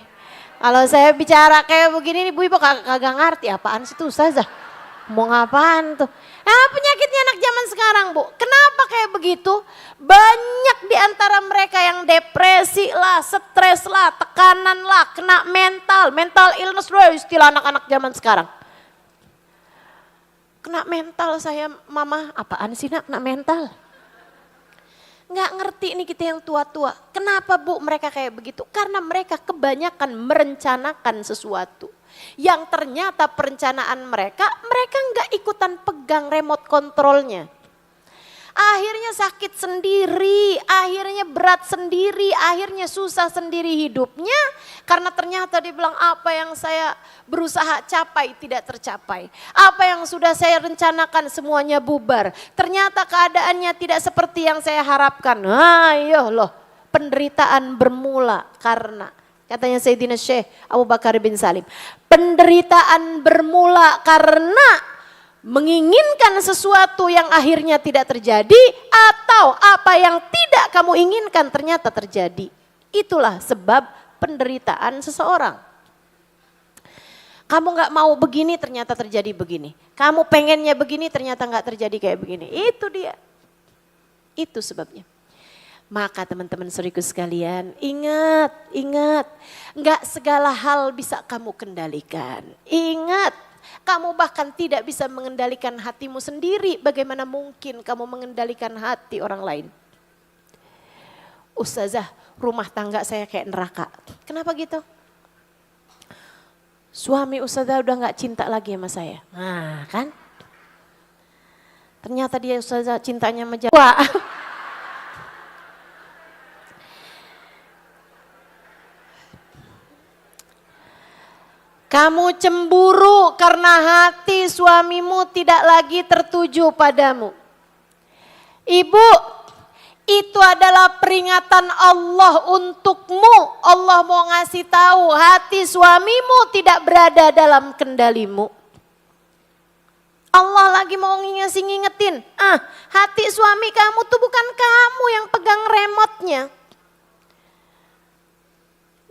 Kalau saya bicara kayak begini nih, ibu-ibu kagak ngerti apaan sih tuh Ustazah. Mau ngapain tuh? Penyakitnya anak zaman sekarang Bu. Kenapa kayak begitu? Banyak di antara mereka yang depresi lah, stres lah, tekanan lah, kena mental illness loh istilah anak-anak zaman sekarang. Kena mental saya, mama apaan sih nak kena mental? Nggak ngerti nih kita yang tua-tua. Kenapa Bu mereka kayak begitu? Karena mereka kebanyakan merencanakan sesuatu. Yang ternyata perencanaan mereka nggak ikutan pegang remote kontrolnya. Akhirnya sakit sendiri, akhirnya berat sendiri, akhirnya susah sendiri hidupnya. Karena ternyata dia bilang apa yang saya berusaha capai tidak tercapai. Apa yang sudah saya rencanakan semuanya bubar. Ternyata keadaannya tidak seperti yang saya harapkan. Ayo loh, penderitaan bermula karena, katanya Sayyidina Syekh Abu Bakar bin Salim, penderitaan bermula karena menginginkan sesuatu yang akhirnya tidak terjadi, atau apa yang tidak kamu inginkan ternyata terjadi. Itulah sebab penderitaan seseorang. Kamu gak mau begini ternyata terjadi begini. Kamu pengennya begini ternyata gak terjadi kayak begini. Itu dia. Itu sebabnya. Maka teman-teman saudaraku sekalian, ingat, gak segala hal bisa kamu kendalikan. Ingat, kamu bahkan tidak bisa mengendalikan hatimu sendiri. Bagaimana mungkin kamu mengendalikan hati orang lain? Ustazah, rumah tangga saya kayak neraka. Kenapa gitu? Suami ustazah udah gak cinta lagi sama saya. Nah kan? Ternyata dia ustazah cintanya sama Jawa. Kamu cemburu karena hati suamimu tidak lagi tertuju padamu. Ibu, itu adalah peringatan Allah untukmu. Allah mau ngasih tahu hati suamimu tidak berada dalam kendalimu. Allah lagi mau ngingetin, hati suami kamu tuh bukan kamu yang pegang remote-nya.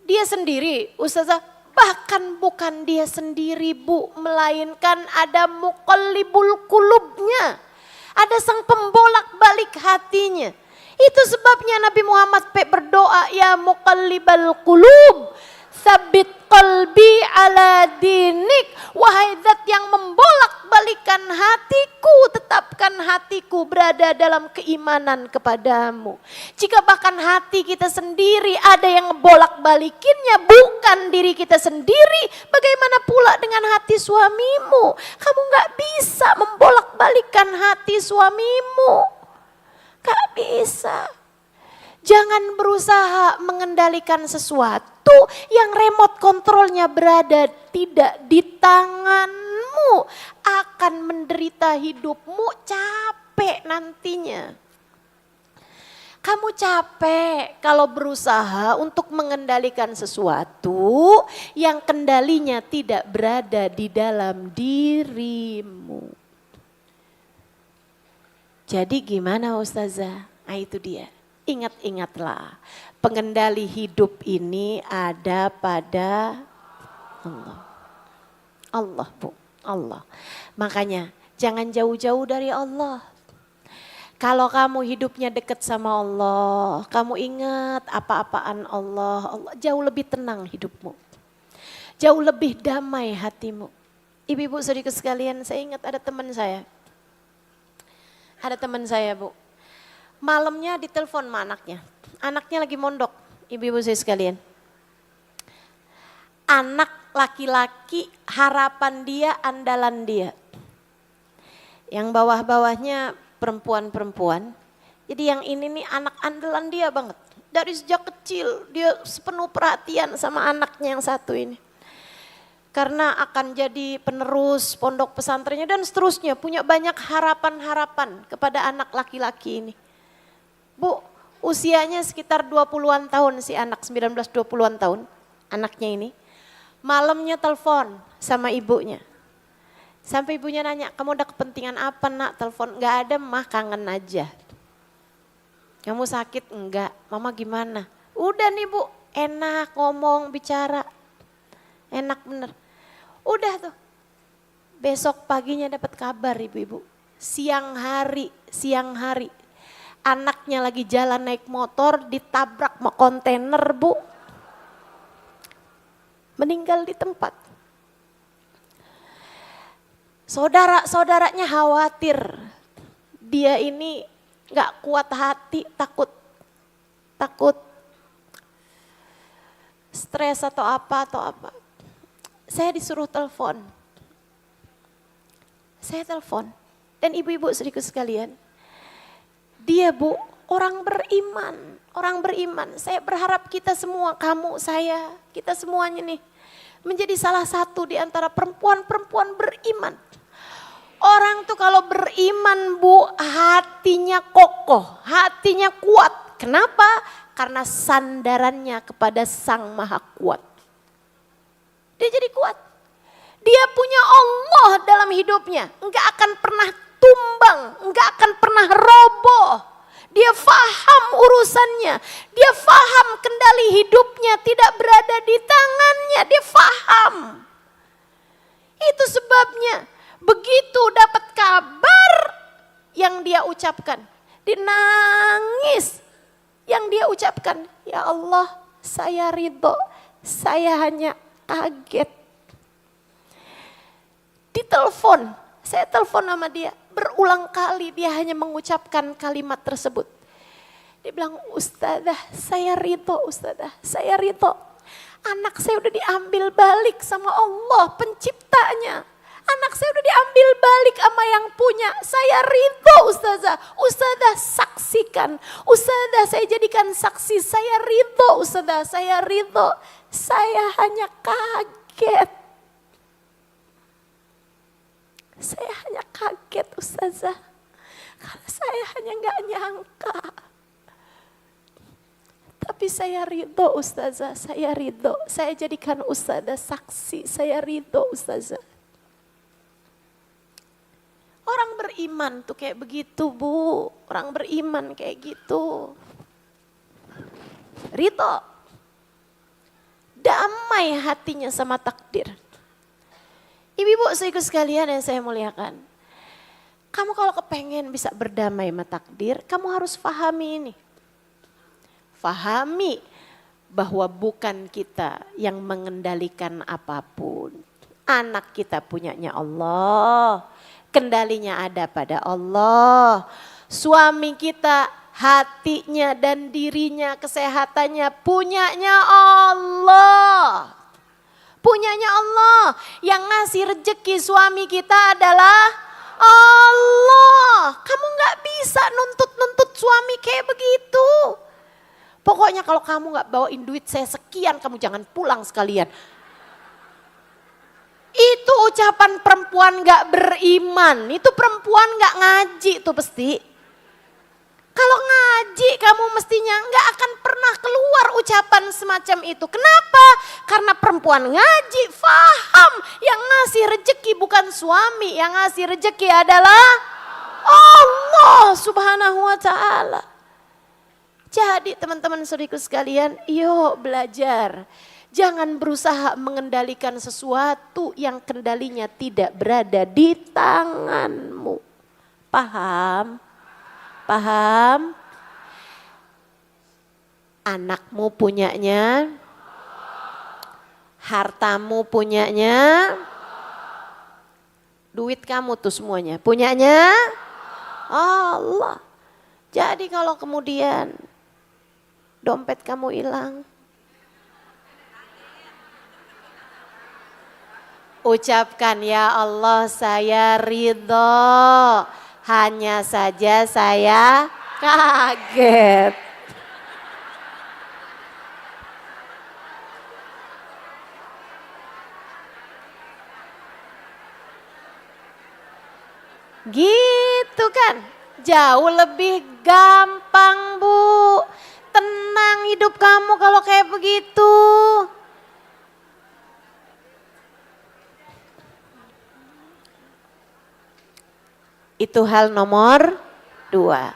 Dia sendiri, ustazah. Bahkan bukan dia sendiri Bu, melainkan ada muqallibul qulubnya. Ada sang pembolak balik hatinya. Itu sebabnya Nabi Muhammad berdoa, ya muqallibal qulub, sabit qalbi ala dinik. Wahai zat yang membolak balikan hatiku, tetapkan hatiku berada dalam keimanan kepadamu. Jika bahkan hati kita sendiri ada yang bolak balikinnya, bukan diri kita sendiri, bagaimana pula dengan hati suamimu? Kamu gak bisa membolak balikan hati suamimu. Gak bisa. Jangan berusaha mengendalikan sesuatu yang remote kontrolnya berada tidak di tanganmu. Akan menderita hidupmu, capek nantinya. Kamu capek kalau berusaha untuk mengendalikan sesuatu yang kendalinya tidak berada di dalam dirimu. Jadi gimana Ustazah? Nah itu dia. Ingat-ingatlah, pengendali hidup ini ada pada Allah. Allah Bu, Allah. Makanya jangan jauh-jauh dari Allah. Kalau kamu hidupnya dekat sama Allah, kamu ingat apa-apaan Allah, Allah jauh lebih tenang hidupmu. Jauh lebih damai hatimu. Ibu-ibu saudaraku sekalian, saya ingat ada teman saya. Ada teman saya Bu. Malamnya ditelepon sama anaknya. Anaknya lagi mondok, ibu-ibu saya sekalian. Anak laki-laki harapan dia, andalan dia. Yang bawah-bawahnya perempuan-perempuan. Jadi yang ini nih anak andalan dia banget. Dari sejak kecil dia sepenuh perhatian sama anaknya yang satu ini. Karena akan jadi penerus pondok pesantrennya dan seterusnya. Punya banyak harapan-harapan kepada anak laki-laki ini. Bu, usianya sekitar 20-an tahun si anak, 19-20-an tahun anaknya ini. Malamnya telepon sama ibunya. Sampai ibunya nanya, kamu ada kepentingan apa nak telepon? Enggak ada mah, kangen aja. Kamu sakit? Enggak. Mama gimana? Udah nih Bu, enak ngomong, bicara. Enak bener. Udah tuh. Besok paginya dapat kabar ibu-ibu. Siang hari. Anaknya lagi jalan naik motor, ditabrak sama kontainer Bu. Meninggal di tempat. Saudara-saudaranya khawatir. Dia ini gak kuat hati, takut stres atau apa. Saya disuruh telepon. Saya telepon. Dan ibu-ibu saudaraku sekalian, Dia Bu, orang beriman. Orang beriman. Saya berharap kita semua, kamu, saya, kita semuanya nih. Menjadi salah satu di antara perempuan-perempuan beriman. Orang tuh kalau beriman Bu, hatinya kokoh, hatinya kuat. Kenapa? Karena sandarannya kepada Sang Maha Kuat. Dia jadi kuat. Dia punya Allah dalam hidupnya. Enggak akan pernah tumbang, enggak akan pernah roboh. Dia faham urusannya. Dia faham kendali hidupnya tidak berada di tangannya. Dia faham. Itu sebabnya begitu dapat kabar yang dia ucapkan. Dia nangis yang dia ucapkan. Ya Allah, saya ridho. Saya hanya kaget. Ditelepon, saya telepon sama dia. Berulang kali dia hanya mengucapkan kalimat tersebut. Dia bilang, Ustazah, saya ridho, Ustazah, saya ridho. Anak saya udah diambil balik sama Allah penciptanya. Anak saya udah diambil balik sama yang punya. Saya ridho, Ustazah. Ustazah saksikan. Ustazah saya jadikan saksi. Saya ridho, Ustazah, saya ridho. Saya hanya kaget. Saya hanya kaget Ustazah, karena saya hanya gak nyangka. Tapi saya ridho Ustazah, saya ridho. Saya jadikan Ustazah saksi, saya ridho Ustazah. Orang beriman tuh kayak begitu Bu, orang beriman kayak gitu. Ridho, damai hatinya sama takdir. Ibu-ibu saudaraku sekalian yang saya muliakan. Kamu kalau kepengen bisa berdamai sama takdir, kamu harus pahami ini. Pahami bahwa bukan kita yang mengendalikan apapun. Anak kita punyanya Allah, kendalinya ada pada Allah. Suami kita hatinya dan dirinya, kesehatannya punyanya Allah. Punyanya Allah. Yang ngasih rezeki suami kita adalah Allah. Kamu gak bisa nuntut-nuntut suami kayak begitu. Pokoknya kalau kamu gak bawain duit saya sekian, kamu jangan pulang sekalian. Itu ucapan perempuan gak beriman. Itu perempuan gak ngaji tuh pasti. Kalau ngaji kamu mestinya nggak akan pernah keluar ucapan semacam itu. Kenapa? Karena perempuan ngaji faham yang ngasih rezeki bukan suami. Yang ngasih rezeki adalah Allah Subhanahu wa ta'ala. Jadi teman-teman saudaraku sekalian, yuk belajar. Jangan berusaha mengendalikan sesuatu yang kendalinya tidak berada di tanganmu. Paham? Paham? Anakmu punyanya, hartamu punyanya, duit kamu tuh semuanya punyanya Allah. Jadi kalau kemudian dompet kamu hilang, ucapkan ya Allah saya ridho. Hanya saja saya kaget. Gitu kan? Jauh lebih gampang Bu. Tenang hidup kamu kalau kayak begitu. Itu hal nomor 2.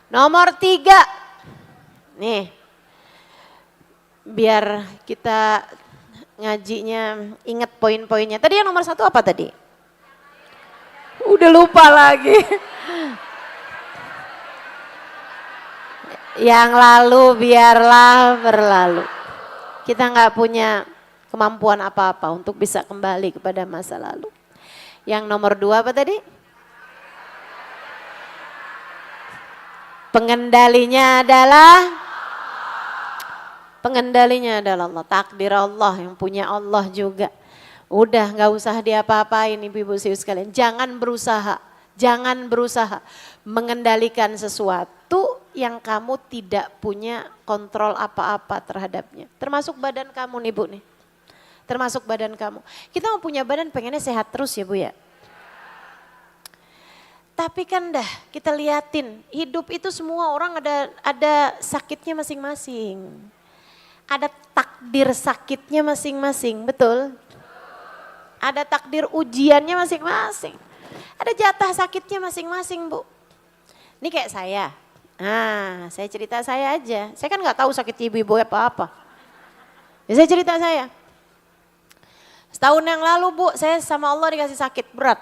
Nomor 3. Nih, biar kita ngajinya ingat poin-poinnya. Tadi yang nomor 1 apa tadi? Udah lupa lagi. Yang lalu biarlah berlalu. Kita nggak punya kemampuan apa-apa untuk bisa kembali kepada masa lalu. Yang nomor 2 apa tadi? Pengendalinya adalah Allah, takdir Allah, yang punya Allah juga. Udah nggak usah diapa-apain ibu-ibu sekalian, jangan berusaha mengendalikan sesuatu yang kamu tidak punya kontrol apa-apa terhadapnya. Termasuk badan kamu nih Bu nih. Termasuk badan kamu. Kita mau punya badan pengennya sehat terus ya Bu ya. Tapi kan dah kita liatin, hidup itu semua orang ada sakitnya masing-masing. Ada takdir sakitnya masing-masing, betul? Ada takdir ujiannya masing-masing. Ada jatah sakitnya masing-masing Bu. Ini kayak saya. Nah, saya cerita saya aja. Saya kan nggak tahu sakit ibu-ibu apa-apa. Ya, saya cerita saya. Setahun yang lalu Bu, saya sama Allah dikasih sakit berat.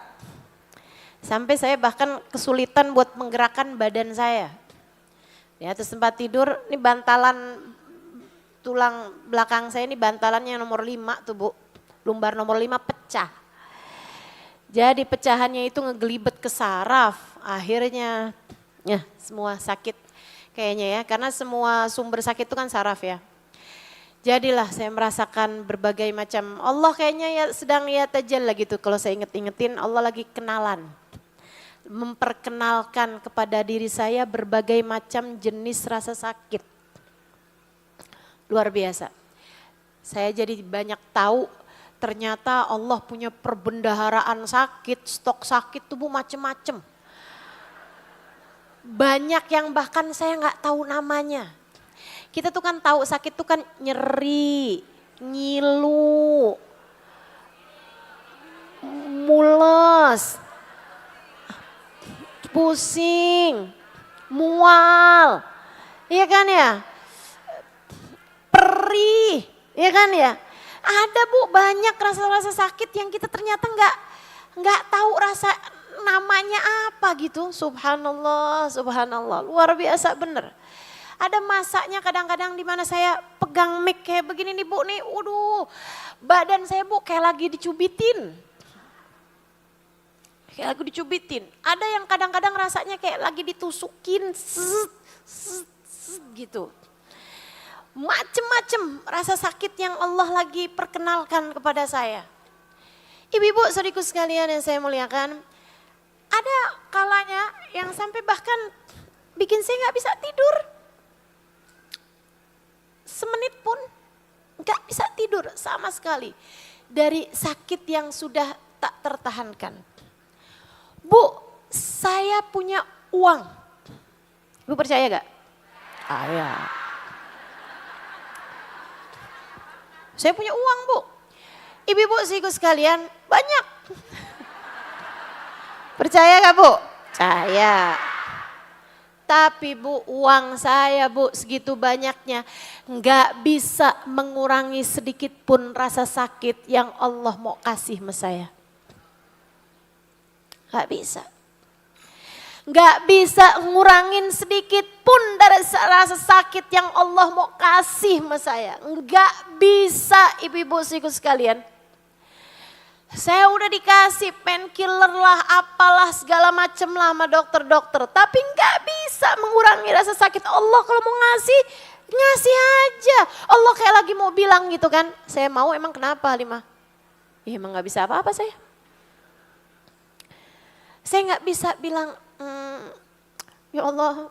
Sampai saya bahkan kesulitan buat menggerakkan badan saya. Di atas tempat tidur, ini bantalan tulang belakang saya ini bantalannya nomor 5 tuh Bu. Lumbar nomor 5 pecah. Jadi pecahannya itu ngegelibet ke saraf. Akhirnya ya semua sakit kayaknya ya. Karena semua sumber sakit itu kan saraf ya. Jadilah saya merasakan berbagai macam. Allah kayaknya ya sedang ya tajalla gitu. Kalau saya inget-ingetin Allah lagi kenalan. Memperkenalkan kepada diri saya berbagai macam jenis rasa sakit. Luar biasa. Saya jadi banyak tahu ternyata Allah punya perbendaharaan sakit, stok sakit tuh Bu macem-macem. Banyak yang bahkan saya nggak tahu namanya. Kita tuh kan tahu sakit tuh kan nyeri, ngilu, mules, pusing, mual, iya kan ya? Perih, iya kan ya? Ada Bu banyak rasa-rasa sakit yang kita ternyata nggak tahu rasa namanya apa gitu. Subhanallah, subhanallah, luar biasa bener. Ada masanya kadang-kadang di mana saya pegang mic kayak begini nih Bu nih, waduh, badan saya Bu kayak lagi dicubitin. Kayak lagi dicubitin. Ada yang kadang-kadang rasanya kayak lagi ditusukin, gitu. Macem-macem rasa sakit yang Allah lagi perkenalkan kepada saya. Ibu-ibu saudariku sekalian yang saya muliakan, ada kalanya yang sampai bahkan bikin saya gak bisa tidur. Semenit pun gak bisa tidur sama sekali. Dari sakit yang sudah tak tertahankan. Bu, saya punya uang. Ibu percaya gak? Ya. Saya punya uang Bu. Ibu-ibu saudariku sekalian banyak. Percaya gak Bu? Percaya. Tapi Bu uang saya Bu segitu banyaknya. Gak bisa mengurangi sedikit pun rasa sakit yang Allah mau kasih sama saya. Gak bisa. Gak bisa ngurangin sedikit pun dari rasa sakit yang Allah mau kasih sama saya. Gak bisa ibu-ibu saudariku sekalian. Saya udah dikasih painkiller lah, apalah segala macem lah sama dokter-dokter. Tapi gak bisa mengurangi rasa sakit. Allah kalau mau ngasih, ngasih aja. Allah kayak lagi mau bilang gitu kan. Saya mau emang kenapa Halimah? Ya emang gak bisa apa-apa saya. Saya gak bisa bilang, ya Allah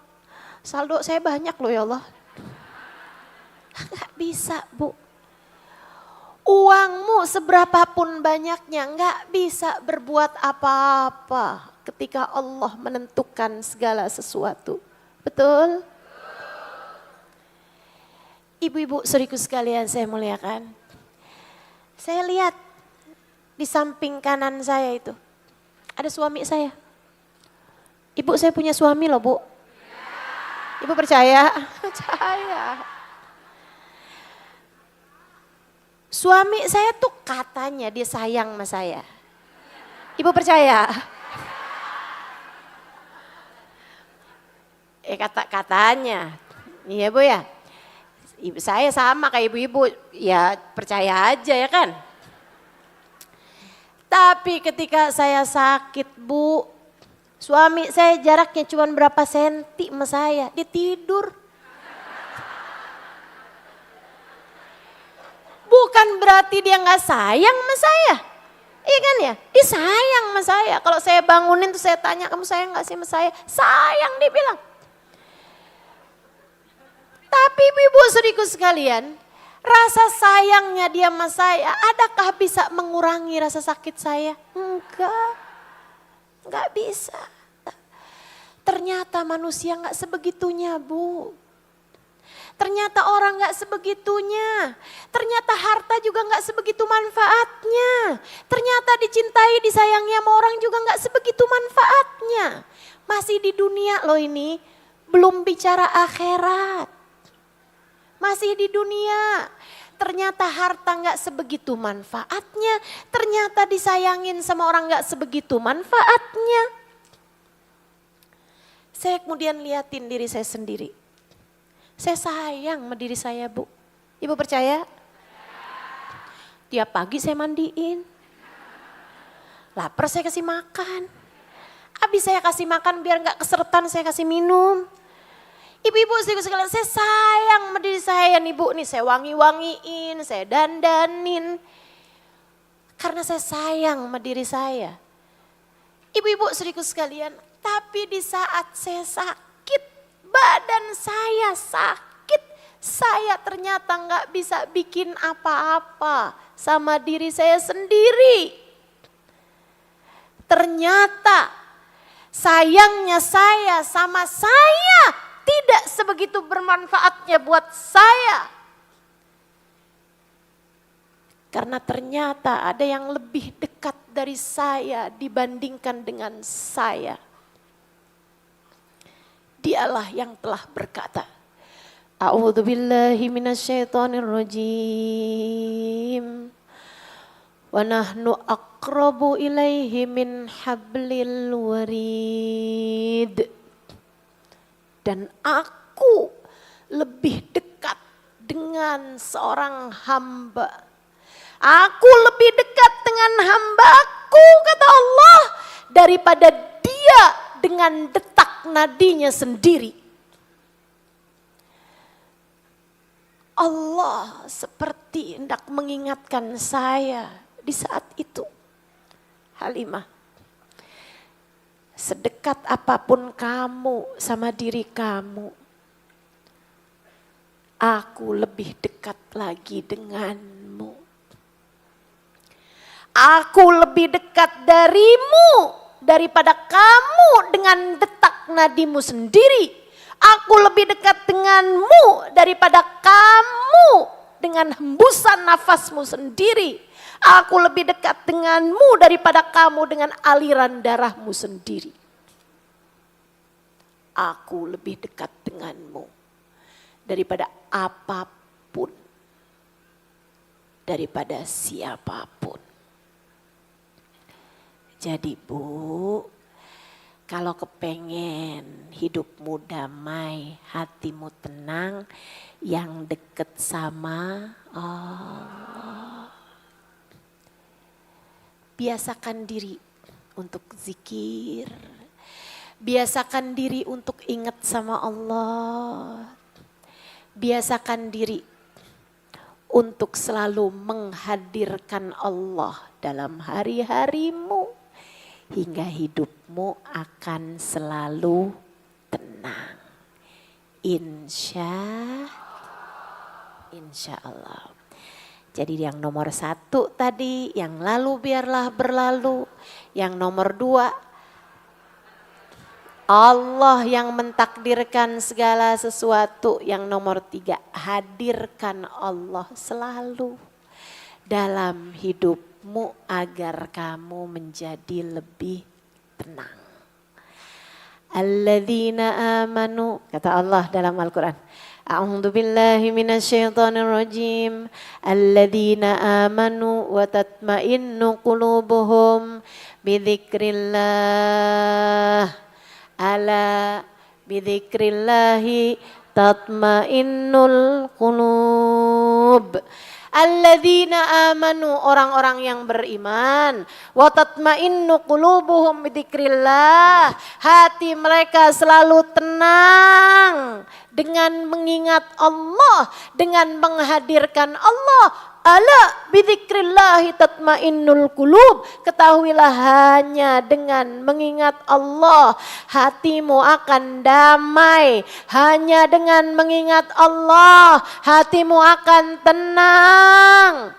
saldo saya banyak loh ya Allah. Gak bisa Bu. Uangmu seberapapun banyaknya gak bisa berbuat apa-apa ketika Allah menentukan segala sesuatu. Betul? Ibu-ibu saudariku sekalian saya muliakan. Saya lihat di samping kanan saya itu ada suami saya. Ibu saya punya suami loh Bu. Ibu percaya? Percaya. Suami saya tuh katanya dia sayang sama saya. Ibu percaya? Katanya. Iya Bu ya. Ibu saya sama kayak ibu-ibu. Ya percaya aja ya kan. Tapi ketika saya sakit Bu, suami saya jaraknya cuma berapa senti sama saya, dia tidur. Bukan berarti dia gak sayang sama saya. Iya kan ya? Dia sayang sama saya. Kalau saya bangunin tuh saya tanya, kamu sayang gak sih sama saya? Sayang, dia bilang. Tapi ibu saudariku sekalian, rasa sayangnya dia sama saya, adakah bisa mengurangi rasa sakit saya? Enggak bisa. Ternyata manusia gak sebegitunya, Bu. Ternyata orang gak sebegitunya. Ternyata harta juga gak sebegitu manfaatnya. Ternyata dicintai, disayangi sama orang juga gak sebegitu manfaatnya. Masih di dunia loh ini, belum bicara akhirat. Masih di dunia. Ternyata harta gak sebegitu manfaatnya. Ternyata disayangin sama orang gak sebegitu manfaatnya. Saya kemudian liatin diri saya sendiri. Saya sayang sama diri saya, Bu. Ibu percaya? Tiap pagi saya mandiin. Lapar saya kasih makan. Habis saya kasih makan biar gak keseretan saya kasih minum. Ibu-ibu sekalian, saya sayang sama diri saya nih, Bu. Nih saya wangi-wangiin, saya dandanin. Karena saya sayang sama diri saya. Ibu-ibu sekalian, tapi di saat saya sakit, badan saya sakit, saya ternyata gak bisa bikin apa-apa sama diri saya sendiri. Ternyata sayangnya saya sama saya tidak sebegitu bermanfaatnya buat saya. Karena ternyata ada yang lebih dekat dari saya dibandingkan dengan saya. Dialah yang telah berkata, A'udzubillahi minasyaitonirrajim. Wa nahnu aqrabu ilaihi min hablil warid. Dan aku lebih dekat dengan seorang hamba. Aku lebih dekat dengan hambaku, kata Allah, daripada dia dengan detak nadinya sendiri. Allah seperti hendak mengingatkan saya di saat itu. Halimah, sedekat apapun kamu sama diri kamu, aku lebih dekat lagi denganmu. Aku lebih dekat darimu daripada kamu dengan detak nadimu sendiri. Aku lebih dekat denganmu daripada kamu dengan hembusan nafasmu sendiri. Aku lebih dekat denganmu daripada kamu dengan aliran darahmu sendiri. Aku lebih dekat denganmu daripada apapun, daripada siapapun. Jadi Bu, kalau kepengen hidupmu damai, hatimu tenang, yang deket sama Allah. Biasakan diri untuk zikir. Biasakan diri untuk ingat sama Allah. Biasakan diri untuk selalu menghadirkan Allah dalam hari-harimu. Hingga hidupmu akan selalu tenang. Insya Allah. Jadi yang nomor 1 tadi, yang lalu biarlah berlalu. Yang nomor 2, Allah yang mentakdirkan segala sesuatu. Yang nomor 3, hadirkan Allah selalu dalam hidupmu agar kamu menjadi lebih tenang. Alladzina amanu, kata Allah dalam Al-Quran. A'udzu billahi minasyaitonir rajim. Alladzina amanu wa tatmainnu qulubuhum bidzikrillah. Ala bidzikrillahi tatmainnul qulub. Alladzina amanu, orang-orang yang beriman. Wa tatmainnu qulubuhum bidzikrillah. Hati mereka selalu tenang dengan mengingat Allah, dengan menghadirkan Allah. Ala bidzikrillahi tatmainnul qulub. Ketahuilah hanya dengan mengingat Allah hatimu akan damai. Hanya dengan mengingat Allah hatimu akan tenang.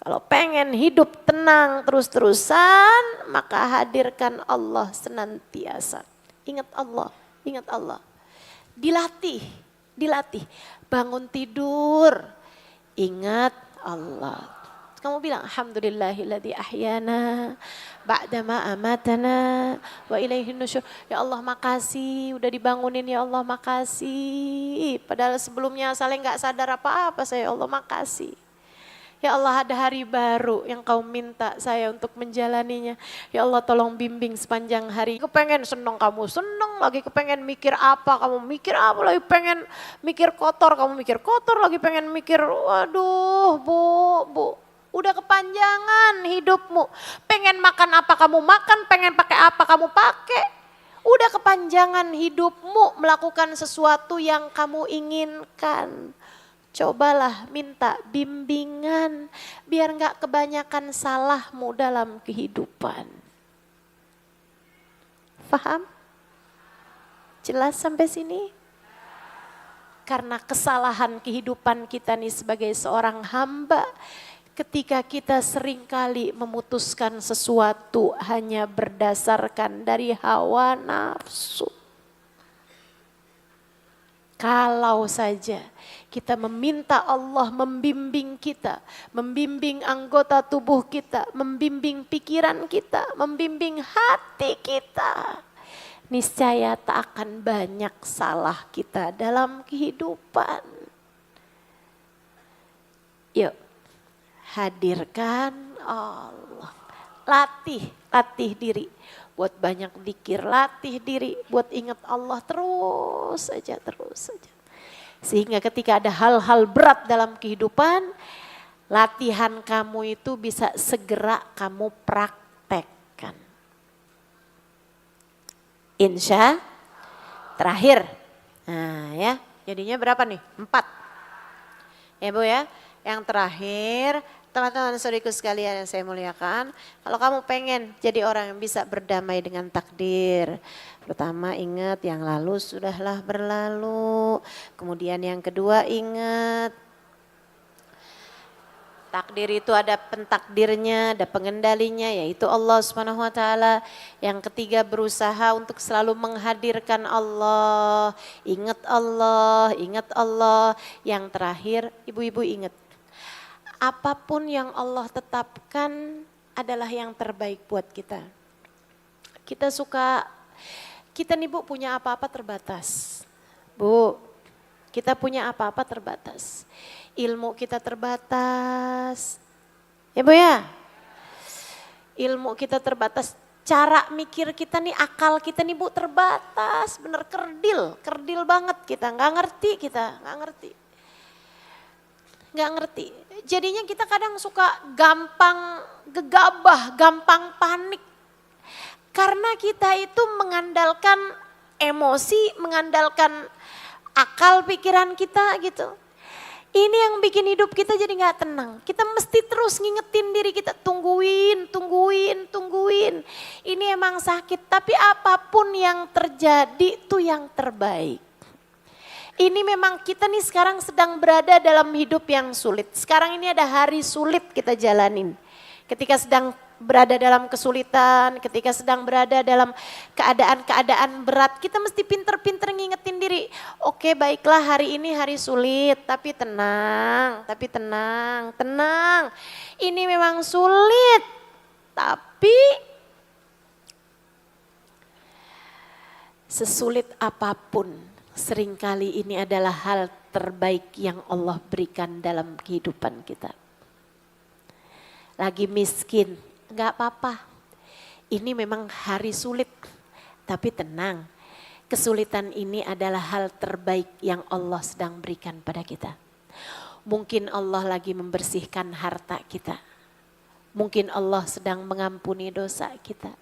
Kalau pengen hidup tenang terus-terusan, maka hadirkan Allah senantiasa. Ingat Allah, ingat Allah. Dilatih, dilatih. Bangun tidur, ingat Allah. Kamu bilang alhamdulillahilladzi ahyana ba'dama amatana wa ilaihin nusyur. Ya Allah makasih udah dibangunin, ya Allah makasih. Padahal sebelumnya saya enggak sadar apa-apa, saya ya Allah makasih. Ya Allah ada hari baru yang kau minta saya untuk menjalaninya. Ya Allah tolong bimbing sepanjang hari. Kepengen seneng kamu seneng, lagi kepengen mikir apa kamu mikir apa, lagi pengen mikir kotor kamu mikir kotor, lagi pengen mikir waduh bu. Udah kepanjangan hidupmu. Pengen makan apa kamu makan, pengen pakai apa kamu pakai. Udah kepanjangan hidupmu melakukan sesuatu yang kamu inginkan. Cobalah minta bimbingan biar gak kebanyakan salahmu dalam kehidupan. Faham? Jelas sampai sini? Karena kesalahan kehidupan kita nih sebagai seorang hamba, ketika kita seringkali memutuskan sesuatu hanya berdasarkan dari hawa nafsu. Kalau saja kita meminta Allah membimbing kita, membimbing anggota tubuh kita, membimbing pikiran kita, membimbing hati kita, niscaya tak akan banyak salah kita dalam kehidupan. Yuk, hadirkan Allah. Latih diri. Buat banyak zikir, latih diri buat ingat Allah terus saja. Sehingga ketika ada hal-hal berat dalam kehidupan, latihan kamu itu bisa segera kamu praktekkan. Insya terakhir. Nah ya, jadinya berapa nih? 4. Ya Bu ya, yang terakhir. Teman-teman saudariku sekalian yang saya muliakan, kalau kamu pengen jadi orang yang bisa berdamai dengan takdir, pertama ingat yang lalu sudahlah berlalu. Kemudian yang kedua ingat takdir itu ada pentakdirnya, ada pengendalinya yaitu Allah Subhanahu wa taala. Yang ketiga berusaha untuk selalu menghadirkan Allah. Ingat Allah, ingat Allah. Yang terakhir ibu-ibu ingat, apapun yang Allah tetapkan adalah yang terbaik buat kita. Kita nih Bu punya apa-apa terbatas. Bu, kita punya apa-apa terbatas. Ilmu kita terbatas. Ya Bu ya? Ilmu kita terbatas. Cara mikir kita nih, akal kita nih Bu terbatas. Bener kerdil banget kita. Gak ngerti. Jadinya kita kadang suka gampang gegabah, gampang panik. Karena kita itu mengandalkan emosi, mengandalkan akal pikiran kita gitu. Ini yang bikin hidup kita jadi gak tenang. Kita mesti terus ngingetin diri kita, tungguin. Ini emang sakit, tapi apapun yang terjadi itu yang terbaik. Ini memang kita nih sekarang sedang berada dalam hidup yang sulit. Sekarang ini ada hari sulit kita jalanin. Ketika sedang berada dalam kesulitan, ketika sedang berada dalam keadaan-keadaan berat, kita mesti pinter-pinter ngingetin diri. Oke baiklah hari ini hari sulit, tapi tenang. Ini memang sulit, tapi sesulit apapun, seringkali ini adalah hal terbaik yang Allah berikan dalam kehidupan kita. Lagi miskin, gak apa-apa. Ini memang hari sulit, tapi tenang. Kesulitan ini adalah hal terbaik yang Allah sedang berikan pada kita. Mungkin Allah lagi membersihkan harta kita. Mungkin Allah sedang mengampuni dosa kita.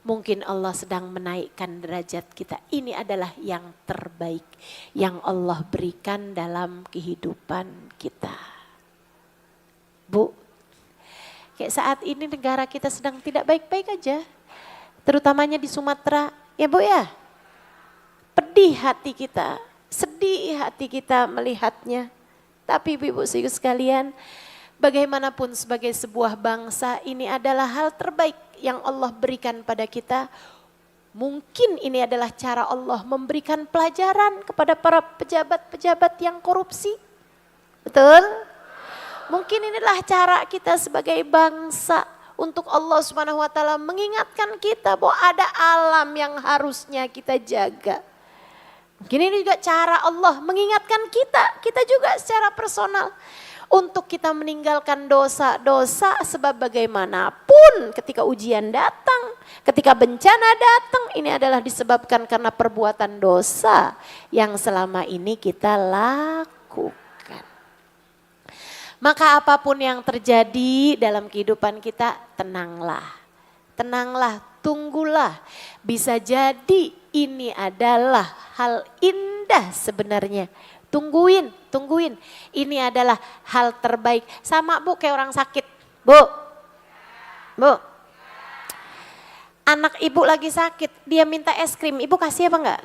Mungkin Allah sedang menaikkan derajat kita. Ini adalah yang terbaik yang Allah berikan dalam kehidupan kita. Bu, kayak saat ini negara kita sedang tidak baik-baik aja. Terutamanya di Sumatera, ya Bu ya. Pedih hati kita, sedih hati kita melihatnya. Tapi Ibu sekalian, bagaimanapun sebagai sebuah bangsa, ini adalah hal terbaik yang Allah berikan pada kita. Mungkin ini adalah cara Allah memberikan pelajaran kepada para pejabat-pejabat yang korupsi. Betul? Mungkin inilah cara kita sebagai bangsa untuk Allah Subhanahu wa taala mengingatkan kita bahwa ada alam yang harusnya kita jaga. Mungkin ini juga cara Allah mengingatkan kita juga secara personal untuk kita meninggalkan dosa-dosa, sebab bagaimanapun ketika ujian datang, ketika bencana datang, ini adalah disebabkan karena perbuatan dosa yang selama ini kita lakukan. Maka apapun yang terjadi dalam kehidupan kita, tenanglah. Tenanglah, tunggulah. Bisa jadi ini adalah hal indah sebenarnya. Tungguin. Ini adalah hal terbaik. Sama Bu kayak orang sakit. Bu. Anak Ibu lagi sakit, dia minta es krim. Ibu kasih apa enggak?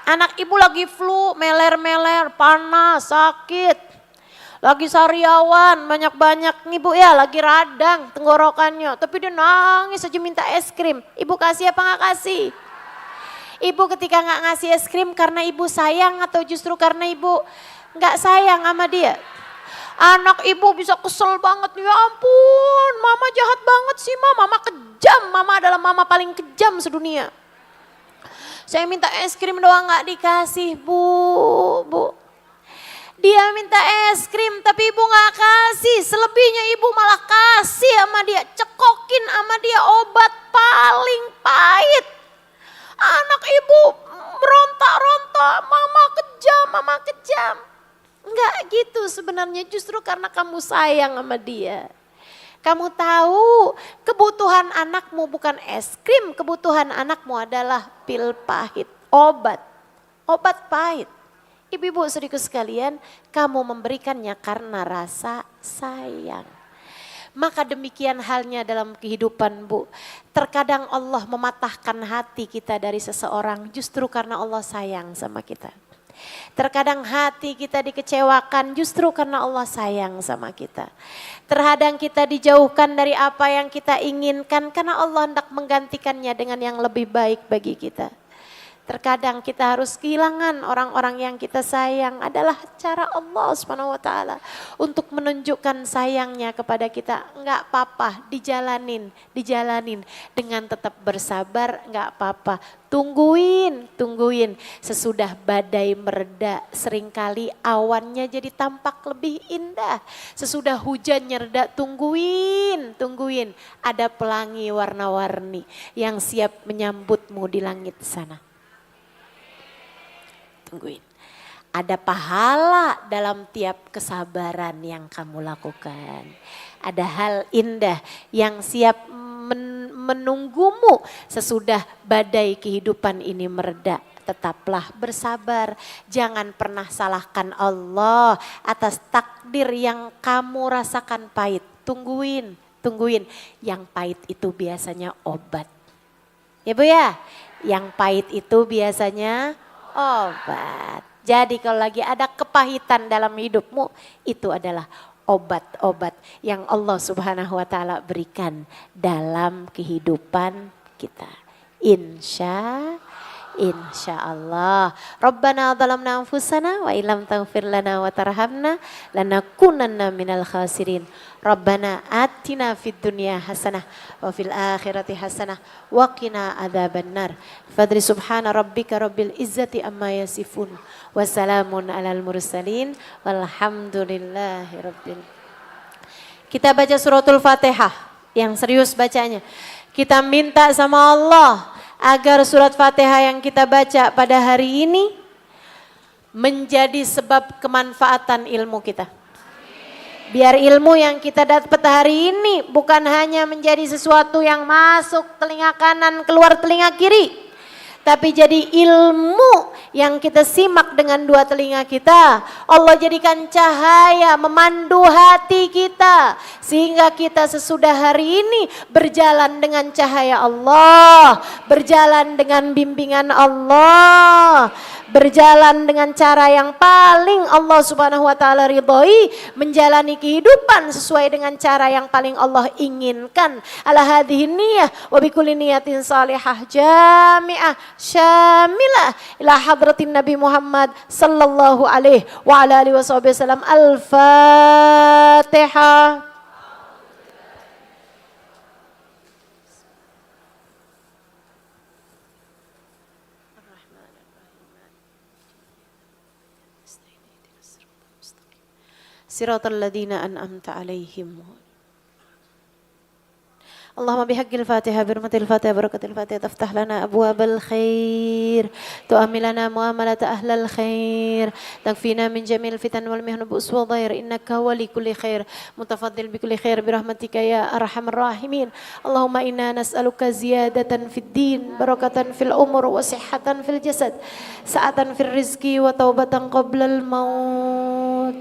Anak Ibu lagi flu, meler-meler, panas, sakit. Lagi sariawan, banyak-banyak nih Bu ya, lagi radang tenggorokannya. Tapi dia nangis aja minta es krim. Ibu kasih apa enggak kasih? Ibu ketika nggak ngasih es krim karena Ibu sayang atau justru karena Ibu nggak sayang sama dia? Anak Ibu bisa kesel banget, ya ampun mama jahat banget sih mama kejam, mama adalah mama paling kejam sedunia. Saya minta es krim doang nggak dikasih Bu. Dia minta es krim tapi Ibu nggak kasih, selebihnya Ibu malah kasih sama dia, cekokin sama dia obat paling pahit. Anak Ibu meronta-ronta, mama kejam. Enggak gitu sebenarnya, justru karena kamu sayang sama dia. Kamu tahu kebutuhan anakmu bukan es krim, kebutuhan anakmu adalah pil pahit, obat pahit. Ibu-ibu saudaraku sekalian, kamu memberikannya karena rasa sayang. Maka demikian halnya dalam kehidupan Bu. Terkadang Allah mematahkan hati kita dari seseorang justru karena Allah sayang sama kita. Terkadang hati kita dikecewakan justru karena Allah sayang sama kita. Terkadang kita dijauhkan dari apa yang kita inginkan karena Allah hendak menggantikannya dengan yang lebih baik bagi kita. Terkadang kita harus kehilangan orang-orang yang kita sayang, adalah cara Allah Subhanahu wa taala untuk menunjukkan sayangnya kepada kita. Enggak apa-apa, dijalanin dengan tetap bersabar, enggak apa-apa. Tungguin. Sesudah badai mereda, seringkali awannya jadi tampak lebih indah. Sesudah hujan nyerda, tungguin. Ada pelangi warna-warni yang siap menyambutmu di langit sana. Tungguin. Ada pahala dalam tiap kesabaran yang kamu lakukan. Ada hal indah yang siap menunggumu sesudah badai kehidupan ini mereda. Tetaplah bersabar. Jangan pernah salahkan Allah atas takdir yang kamu rasakan pahit. Tungguin. Yang pahit itu biasanya obat. Ya Bu ya, yang pahit itu biasanya obat. Jadi kalau lagi ada kepahitan dalam hidupmu, itu adalah obat-obat yang Allah Subhanahu wa taala berikan dalam kehidupan kita. Insya Allah. Rabbana zalamna anfusana wa illam taghfir lana wa tarhamna lanakunanna minal khasirin. Rabbana atina fid dunya hasanah wa fil akhirati hasanah wa qina adzabannar. Fadri subhana rabbika rabbil izzati amma yasifun wa salamun alal mursalin walhamdulillahi rabbil. Kita baca suratul Fatihah yang serius bacanya. Kita minta sama Allah agar surat Fatihah yang kita baca pada hari ini menjadi sebab kemanfaatan ilmu kita. Biar ilmu yang kita dapat hari ini bukan hanya menjadi sesuatu yang masuk telinga kanan, keluar telinga kiri. tapi jadi ilmu yang kita simak dengan dua telinga kita. Allah jadikan cahaya memandu hati kita sehingga kita sesudah hari ini berjalan dengan cahaya Allah, berjalan dengan bimbingan Allah, berjalan dengan cara yang paling Allah Subhanahu wa taala ridhoi, menjalani kehidupan sesuai dengan cara yang paling Allah inginkan. Ala hadhihi niyyah wa bikulli niyatin salihah jami'ah syamilah ila hadratin Nabi Muhammad sallallahu alaihi wa ala alihi wasallam. Al-Fatihah. Siratal ladzina an'amta 'alaihim. Allahumma bihaqqil Fatihah birmatil Fatihah barakatil Fatihah taftah lana abwabal khair tu'amil lana muamalata ahlal khair takfina min jamil fitan wal mihna bu's wa dhair innaka wali kulli khair mutafaddil bi kulli khair bi rahmatika ya arhamar rahimin. Allahumma inna nas'aluka ziyadatan fid din barakatan fil umur wa sihhatan fil jasad sa'atan fil rizqi wa taubatan qablal maut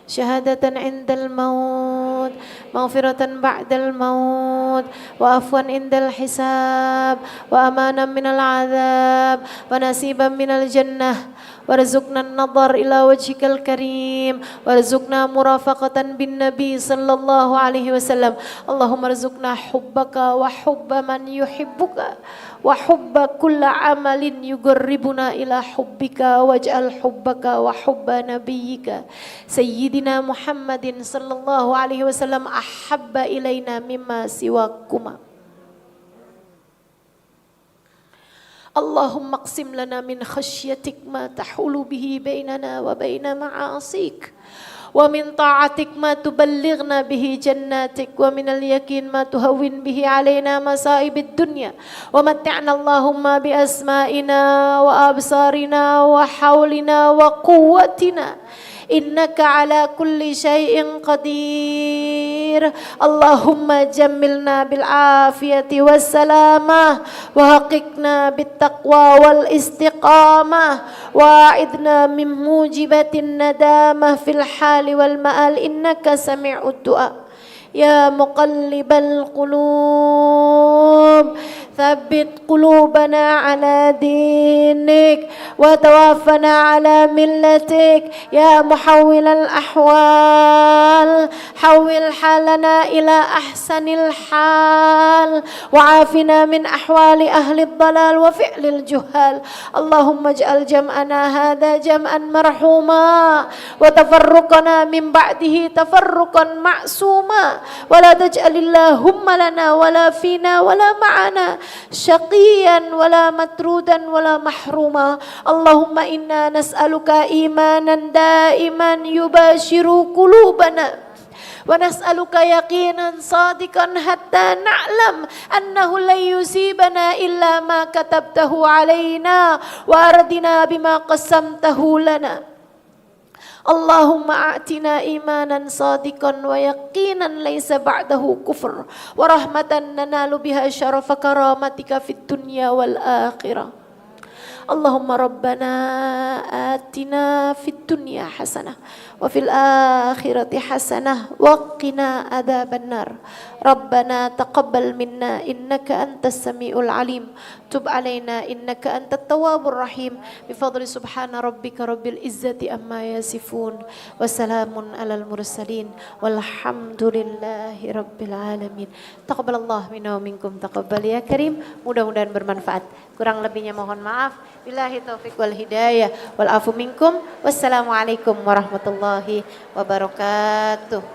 syahadatan indal maut maghfiratan ba'dal maut wa afwan indal hisab wa amanan minal azab wa nasiban minal jannah warzuqna an-nadhar ila wajhikal karim warzuqna murafaqatan bin nabi sallallahu alaihi wasallam. Allahumma rzuqna hubbaka wa hubba man yuhibbuka wa hubba kulla amalin yuqarribuna ila hubbika waj'al hubbaka wa hubba nabiyyika sayyidina Muhammadin sallallahu alaihi wasallam ahabba ilaina mimma siwakuma. Allahumma qsim lana min khasyatik ma tahulu bihi bainana wa baina ma'asik wa min ta'atik ma tuballighna bihi jannatik wa min al-yakin ma tuhawwin bihi alaina masaibid dunya wa mat'ana Allahumma bi asma'ina wa absarina wa hawlina wa quwwatina innaka ala kulli syai'in qadir. Allahumma jammilna bil afiyati was salamah wa haqiqna bit taqwa wal istiqamah wa a'idna min mujibatin nadamah fil hali wal ma'al innaka sami'ud du'a. Ya muqallibal qulub thabbit qulubana ala dinik wa tawaffana ala millatik. Ya muhawwilal ahwal hawwil halana ila ahsanil hal wa afina min ahwali ahli dhalal wa fi'lil juhal. Allahumma ij'al jam'ana hadha jam'an marhuma wa tafarruqana min ba'dihi tafarruqan ma'suma wa la taj'alillahumma lana wa la fina wa la ma'ana syaqiyan wala matrudan wala mahruma. Allahumma inna nas'aluka imanan daiman yubashiru qulubana wa nas'aluka yaqinan sadiqan hatta na'lam annahu la yusibana illa ma katabtahu alaina wa ardina bima qasamtahu lana. Allahumma a'tina imanan sadiqan wa yaqinan laysa ba'dahu kufr wa rahmatan nanalu biha syarafa karamatika fid dunya wal akhirah. Allahumma rabbana atina fid dunya hasanah wa fil akhirati hasanah wa qina adzabannar. Rabbana taqabbal minna innaka antas samiul alim tub alaina innaka antat tawwabur rahim bi fadli subhana rabbika rabbil izzati amma yasifun wa salamun alal mursalin walhamdulillahi rabbil alamin. Taqabbalallahu minna wa minkum taqabbal ya karim. Mudah-mudahan bermanfaat. Kurang lebihnya mohon maaf. Billahi taufiq wal hidayah wal afu minkum. Wassalamualaikum warahmatullahi wabarakatuh.